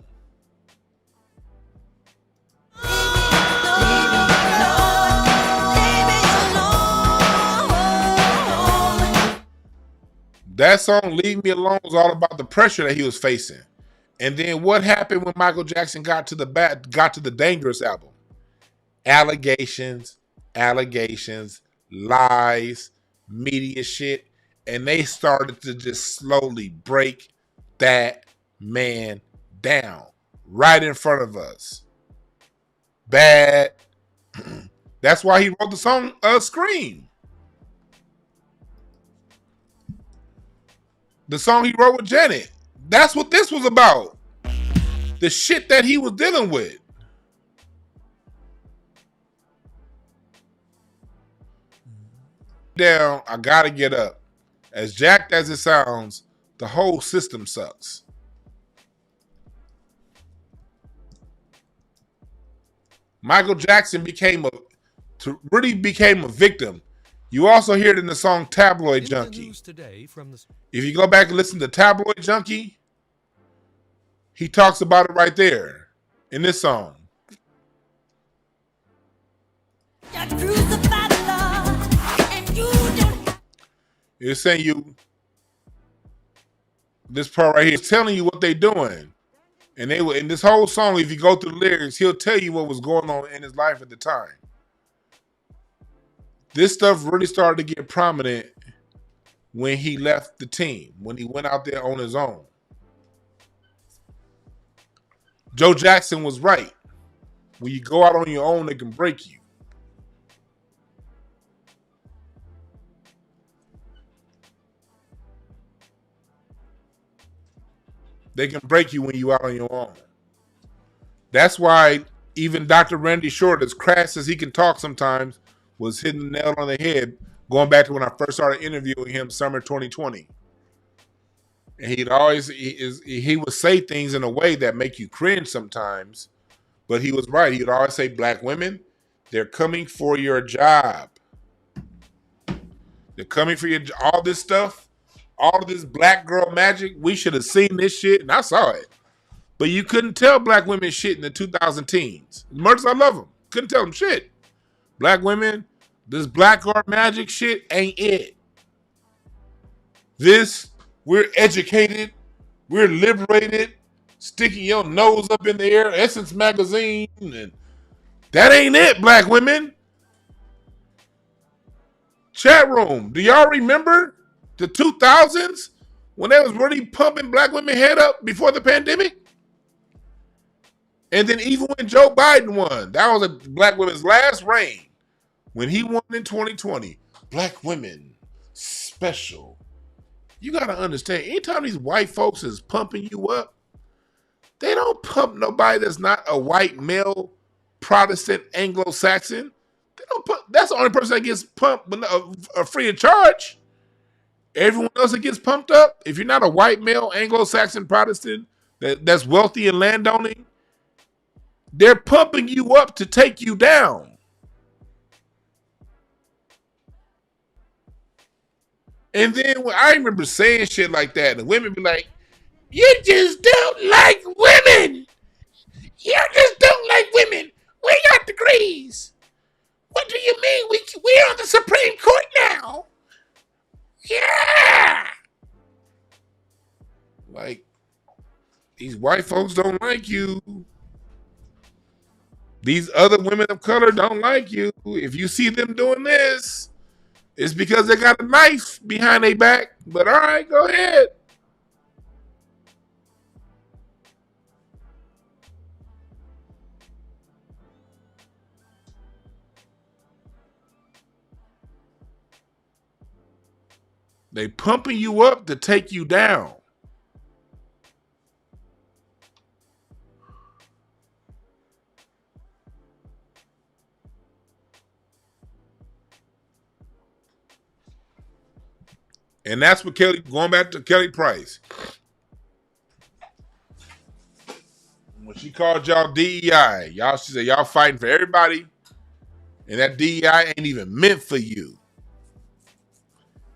That song, Leave Me Alone, was all about the pressure that he was facing. And then what happened when Michael Jackson got to the Dangerous album? Allegations, allegations, lies, media shit, and they started to just slowly break that man down right in front of us. Bad. That's why he wrote the song Scream. The song he wrote with Janet. That's what this was about. The shit that he was dealing with. Down, I gotta get up. As jacked as it sounds, the whole system sucks. Michael Jackson became a victim. You also hear it in the song Tabloid Junkie. If you go back and listen to Tabloid Junkie, he talks about it right there in this song. It's saying you, this part right here is telling you what they're doing. And they were in this whole song, if you go through the lyrics, he'll tell you what was going on in his life at the time. This stuff really started to get prominent when he left the team, when he went out there on his own. Joe Jackson was right. When you go out on your own, they can break you. They can break you when you out on your own. That's why even Dr. Randy Short, as crass as he can talk sometimes, was hitting the nail on the head, going back to when I first started interviewing him summer 2020. And he would say things in a way that make you cringe sometimes, but he was right. He would always say, black women, they're coming for your job. They're coming for all this stuff. All of this black girl magic, we should have seen this shit, and I saw it. But you couldn't tell black women shit in the 2000 teens. As much as I love them, couldn't tell them shit. Black women, this black girl magic shit ain't it. This, we're educated, we're liberated, sticking your nose up in the air, Essence magazine, and that ain't it, black women. Chat room, do y'all remember the 2000s when they was really pumping black women head up before the pandemic? And then even when Joe Biden won, that was a black women's last reign. When he won in 2020, black women, special. You got to understand, anytime these white folks is pumping you up, they don't pump nobody that's not a white male Protestant Anglo-Saxon. They don't pump, that's the only person that gets pumped free of charge. Everyone else that gets pumped up, if you're not a white male Anglo-Saxon Protestant that's wealthy and landowning, they're pumping you up to take you down. And then I remember saying shit like that, and the women be like, you just don't like women. You just don't like women. We got degrees. What do you mean? We're on the Supreme Court now. Yeah. Like, these white folks don't like you. These other women of color don't like you. If you see them doing this, it's because they got a knife behind their back. But all right, go ahead. They pumping you up to take you down. And that's what going back to Kelly Price. When she called y'all DEI, she said y'all fighting for everybody, and that DEI ain't even meant for you.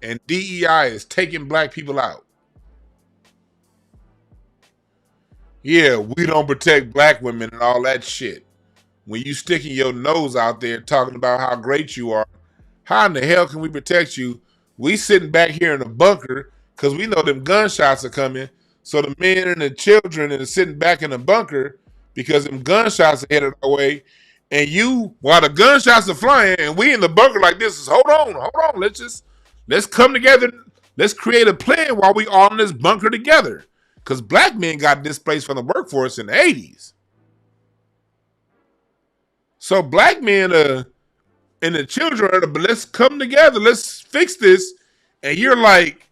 And DEI is taking black people out. Yeah, we don't protect black women and all that shit. When you sticking your nose out there talking about how great you are, how in the hell can we protect you? We sitting back here in a bunker because we know them gunshots are coming. So the men and the children are sitting back in the bunker because them gunshots are headed our way. And you, while the gunshots are flying, and we in the bunker like this, is hold on. Let's come together. Let's create a plan while we all in this bunker together. Because black men got displaced from the workforce in the 80s. So black men and the children are, but let's come together. Let's fix this. And you're like,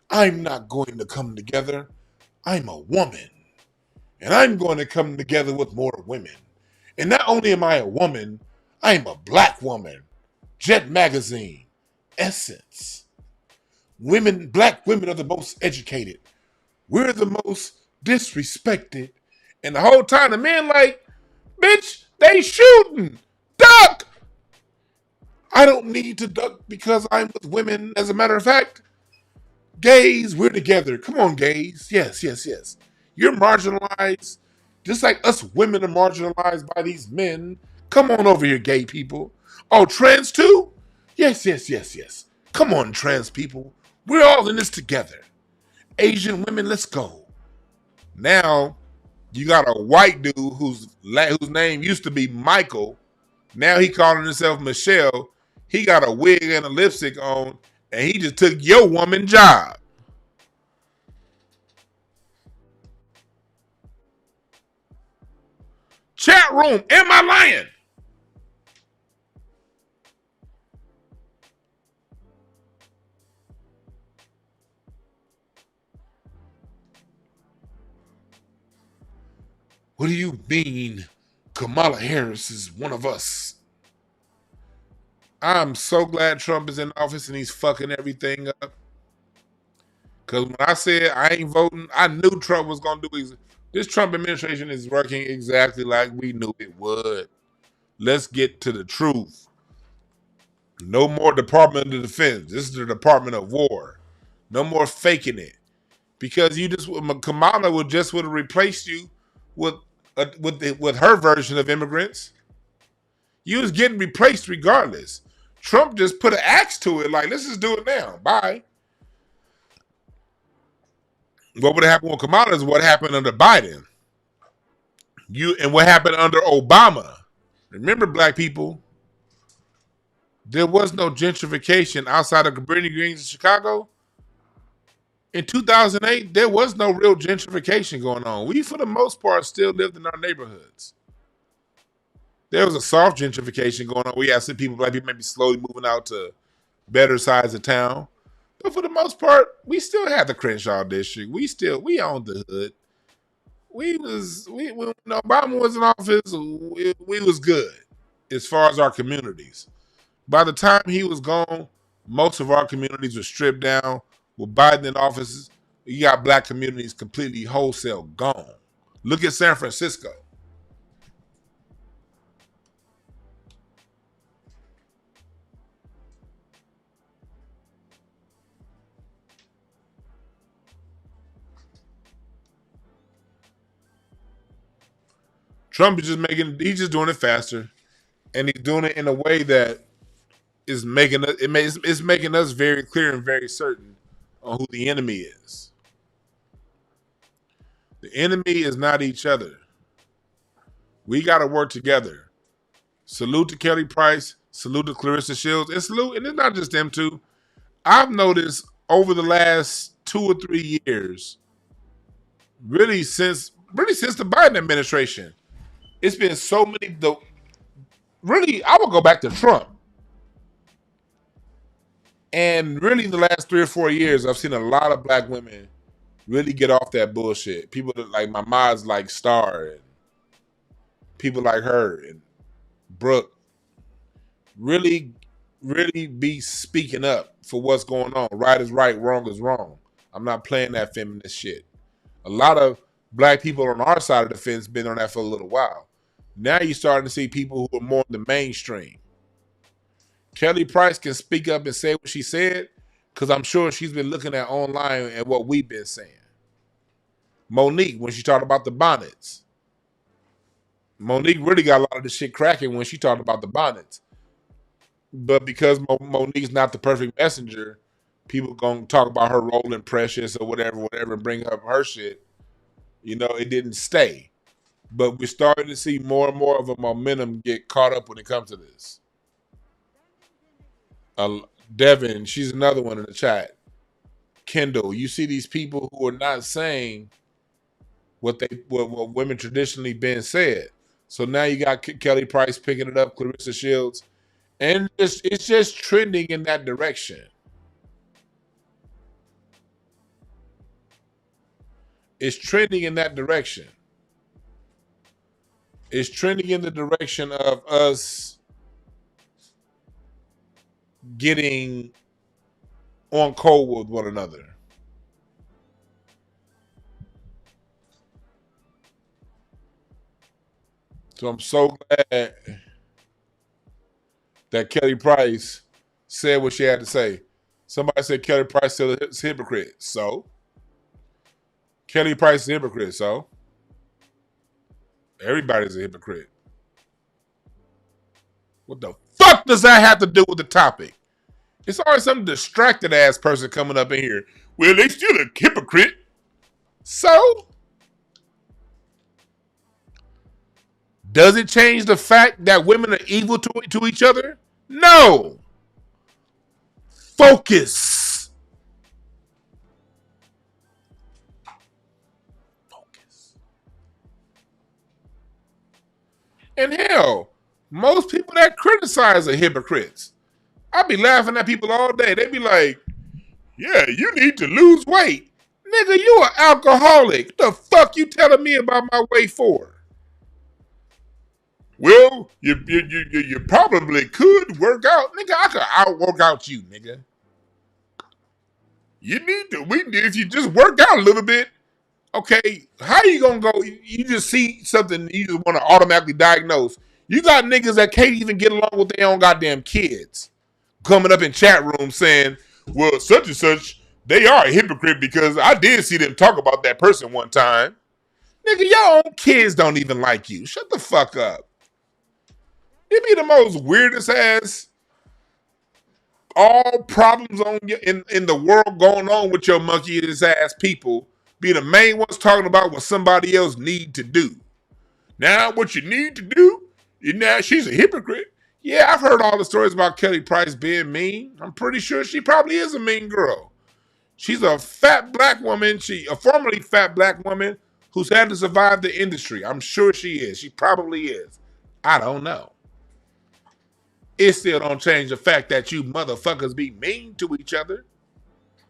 I'm not going to come together. I'm a woman. And I'm going to come together with more women. And not only am I a woman, I'm a black woman. Jet Magazine, Essence. Women, black women are the most educated. We're the most disrespected. And the whole time the men like, bitch, they shooting. Duck! I don't need to duck because I'm with women. As a matter of fact, gays, we're together. Come on, gays. Yes. You're marginalized. Just like us women are marginalized by these men. Come on over here, gay people. Oh, trans too? Yes. Come on, trans people. We're all in this together. Asian women, let's go. Now, you got a white dude whose name used to be Michael. Now he calling himself Michelle. He got a wig and a lipstick on, and he just took your woman job. Chat room, am I lying? What do you mean Kamala Harris is one of us? I'm so glad Trump is in office and he's fucking everything up. Because when I said I ain't voting, I knew Trump was going to do this. Trump administration is working exactly like we knew it would. Let's get to the truth. No more Department of Defense. This is the Department of War. No more faking it. Because Kamala would have replaced you with her version of immigrants. You was getting replaced regardless. Trump just put an axe to it, like, let's just do it now. Bye. What would have happened with Kamala is what happened under Biden. And what happened under Obama. Remember, black people, there was no gentrification outside of Cabrini Greens in Chicago. In 2008, there was no real gentrification going on. We, for the most part, still lived in our neighborhoods. There was a soft gentrification going on. We had some people, black people, maybe slowly moving out to better sides of town. But for the most part, we still had the Crenshaw district. We owned the hood. When Obama was in office, we was good as far as our communities. By the time he was gone, most of our communities were stripped down. With Biden in office, you got black communities completely wholesale gone. Look at San Francisco. Trump is he's just doing it faster. And he's doing it in a way that is making us very clear and very certain on who the enemy is. The enemy is not each other. We got to work together. Salute to Kelly Price. Salute to Claressa Shields. And it's not just them two. I've noticed over the last 2 or 3 years, really since the Biden administration, it's been so many. I would go back to Trump. And really, the last 3 or 4 years, I've seen a lot of black women really get off that bullshit. People that like my mods, like Star, and people like her and Brooke, really be speaking up for what's going on. Right is right, wrong is wrong. I'm not playing that feminist shit. A lot of black people on our side of the fence been on that for a little while. Now you're starting to see people who are more in the mainstream. Kelly Price can speak up and say what she said because I'm sure she's been looking at online at what we've been saying. Monique, when she talked about the bonnets. Monique really got a lot of the shit cracking when she talked about the bonnets. But because Monique's not the perfect messenger, people gonna talk about her role in Precious or whatever, and bring up her shit. You know, it didn't stay. But we're starting to see more and more of a momentum get caught up when it comes to this. Devin, she's another one in the chat. Kendall, you see these people who are not saying what women traditionally been said. So now you got Kelly Price picking it up, Claressa Shields, and it's just trending in that direction. It's trending in that direction. It's trending in the direction of us getting on cold with one another. So I'm so glad that Kelly Price said what she had to say. Somebody said Kelly Price is a hypocrite. So? Kelly Price is a hypocrite. So? Everybody's a hypocrite. What the fuck does that have to do with the topic? It's always some distracted ass person coming up in here. Well, they still a hypocrite. So? Does it change the fact that women are evil to each other? No. Focus. Focus. And hell, most people that criticize are hypocrites. I be laughing at people all day. They be like, yeah, you need to lose weight. Nigga, you an alcoholic. The fuck you telling me about my weight for? Well, you probably could work out. Nigga, I could out-work out you, nigga. You need to. If you just work out a little bit, okay, how you gonna go? You just see something you just want to automatically diagnose. You got niggas that can't even get along with their own goddamn kids coming up in chat rooms saying, well, such and such, they are a hypocrite because I did see them talk about that person one time. Nigga, your own kids don't even like you. Shut the fuck up. It be the most weirdest ass all problems on in the world going on with your monkey ass people be the main ones talking about what somebody else need to do. Now what you need to do, now she's a hypocrite. Yeah, I've heard all the stories about Kelly Price being mean. I'm pretty sure she probably is a mean girl. She's a fat black woman. A formerly fat black woman who's had to survive the industry. I'm sure she is. She probably is. I don't know. It still don't change the fact that you motherfuckers be mean to each other.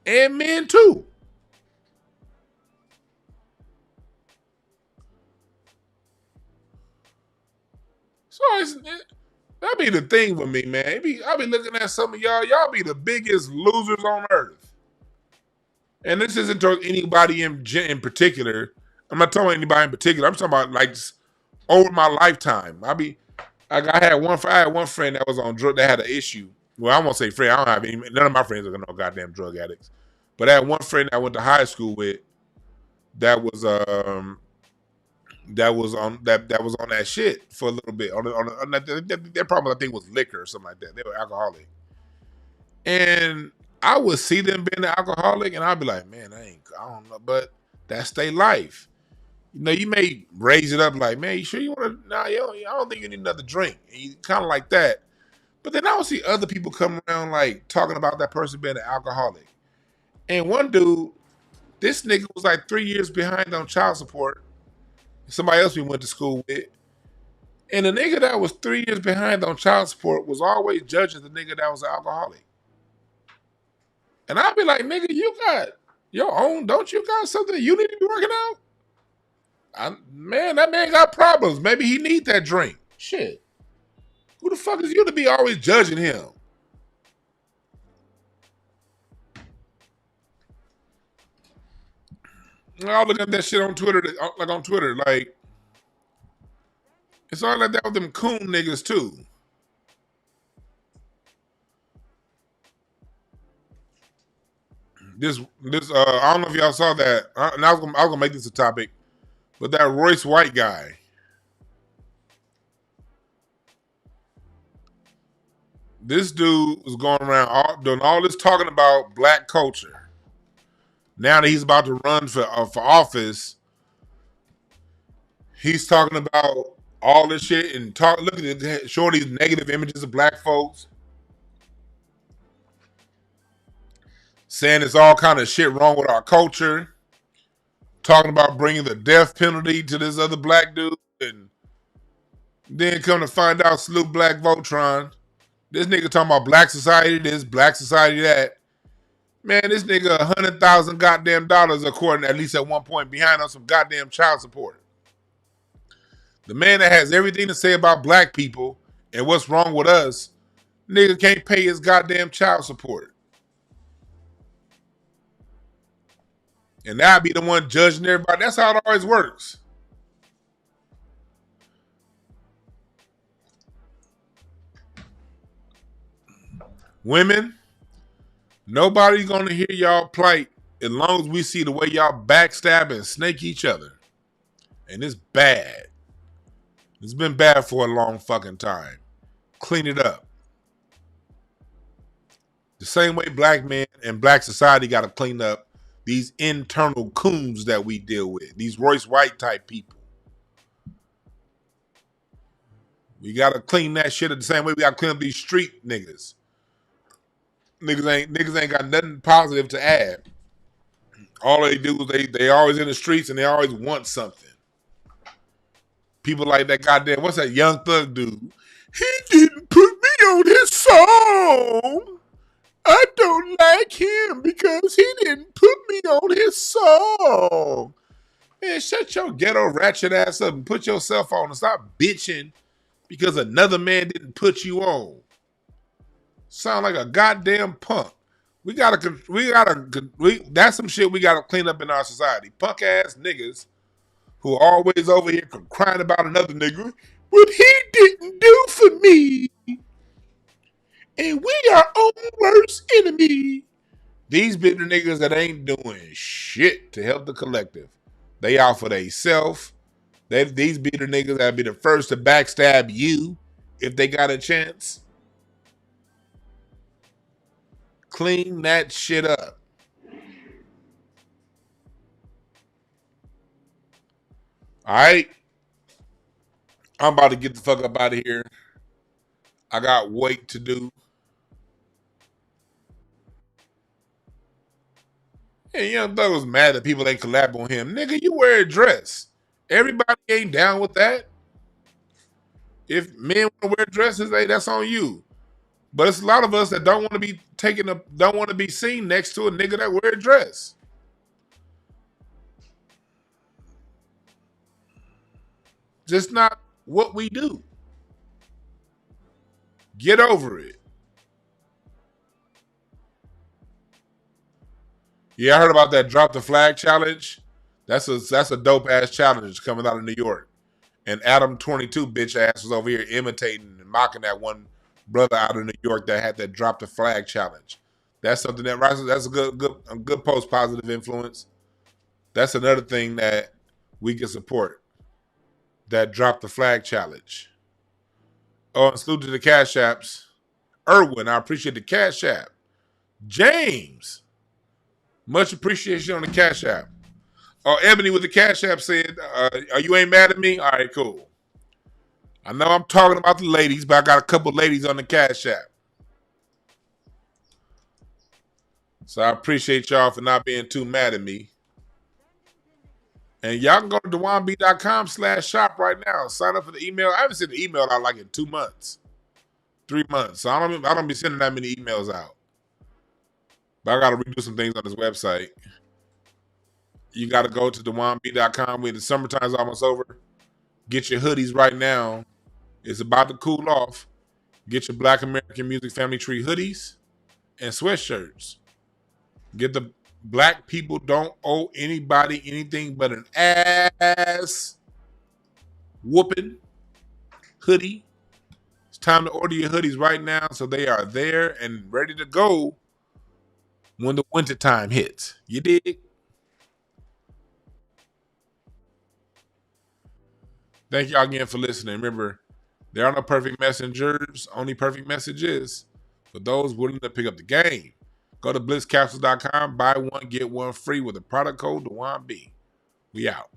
And men too. So that be the thing with me, man. I be looking at some of y'all. Y'all be the biggest losers on earth. And this isn't towards anybody in particular. I'm not talking about anybody in particular. I'm talking about like over my lifetime. I had one friend that was on drug that had an issue. Well, I won't say friend. I don't have any. None of my friends are no goddamn drug addicts. But I had one friend I went to high school with that was on that shit for a little bit. On their problem I think was liquor or something like that. They were alcoholic, and I would see them being an alcoholic, and I'd be like, man, I don't know, but that's their life. You know, you may raise it up like, man, you sure you want to? Nah, I don't think you need another drink. Kind of like that. But then I would see other people come around like talking about that person being an alcoholic. And one dude, this nigga was like 3 years behind on child support. Somebody else we went to school with. And the nigga that was 3 years behind on child support was always judging the nigga that was an alcoholic. And I'd be like, nigga, you got your own, don't you got something you need to be working out? Man, that man got problems. Maybe he need that drink. Shit. Who the fuck is you to be always judging him? I'll look at that shit on Twitter, like it's all like that with them coon niggas too. This I don't know if y'all saw that. And I was gonna make this a topic, but that Royce White guy. This dude was going around doing all this talking about black culture. Now that he's about to run for office, he's talking about all this shit and look at it, showing these negative images of black folks, saying it's all kind of shit wrong with our culture, talking about bringing the death penalty to this other black dude, and then come to find out, salute Black Voltron. This nigga talking about black society this, black society that. Man, this nigga $100,000 goddamn dollars, according at least at one point, behind on some goddamn child support. The man that has everything to say about black people and what's wrong with us, nigga can't pay his goddamn child support. And now I be the one judging everybody. That's how it always works. Women, nobody's gonna hear y'all plight as long as we see the way y'all backstab and snake each other. And it's bad. It's been bad for a long fucking time. Clean it up. The same way black men and black society got to clean up these internal coons that we deal with. These Royce White type people. We got to clean that shit up the same way we got to clean up these street niggas. Niggas ain't got nothing positive to add. All they do is they always in the streets and they always want something. People like that goddamn, what's that Young Thug dude? He didn't put me on his song. I don't like him because he didn't put me on his song. Man, shut your ghetto ratchet ass up and put yourself on and stop bitching because another man didn't put you on. Sound like a goddamn punk. That's some shit we gotta clean up in our society. Punk ass niggas who are always over here crying about another nigga. What he didn't do for me. And we are our worst enemy. These bitter niggas that ain't doing shit to help the collective. They out for theyself. These bitter niggas that be the first to backstab you if they got a chance. Clean that shit up. All right. I'm about to get the fuck up out of here. I got work to do. And Young Thug was mad that people ain't collab on him. Nigga, you wear a dress. Everybody ain't down with that. If men want to wear dresses, hey, that's on you. But it's a lot of us that don't want to be don't want to be seen next to a nigga that wear a dress. Just not what we do. Get over it. Yeah, I heard about that drop the flag challenge. That's a dope ass challenge coming out of New York. And Adam 22 bitch ass was over here imitating and mocking that one brother out of New York that had that drop the flag challenge. That's something that rises. That's a good post positive influence. That's another thing that we can support. That drop the flag challenge. Oh, and salute to the Cash Apps. Erwin, I appreciate the Cash App. James, much appreciation on the Cash App. Oh, Ebony with the Cash App said, "Are you ain't mad at me? All right, cool. I know I'm talking about the ladies, but I got a couple ladies on the Cash App. So I appreciate y'all for not being too mad at me. And y'all can go to dewanb.com/shop right now. Sign up for the email. I haven't sent the email out like in 2 months, 3 months. So I don't be sending that many emails out. But I got to redo some things on this website. You got to go to dewanb.com when the summertime's almost over. Get your hoodies right now. It's about to cool off. Get your Black American Music Family Tree hoodies and sweatshirts. Get the Black people don't owe anybody anything but an ass whooping hoodie. It's time to order your hoodies right now so they are there and ready to go when the winter time hits. You dig? Thank y'all again for listening. Remember, there are no perfect messengers, only perfect messages. for those willing to pick up the game. Go to blitzcapsules.com, buy one, get one free with the product code DeJuan B. We out.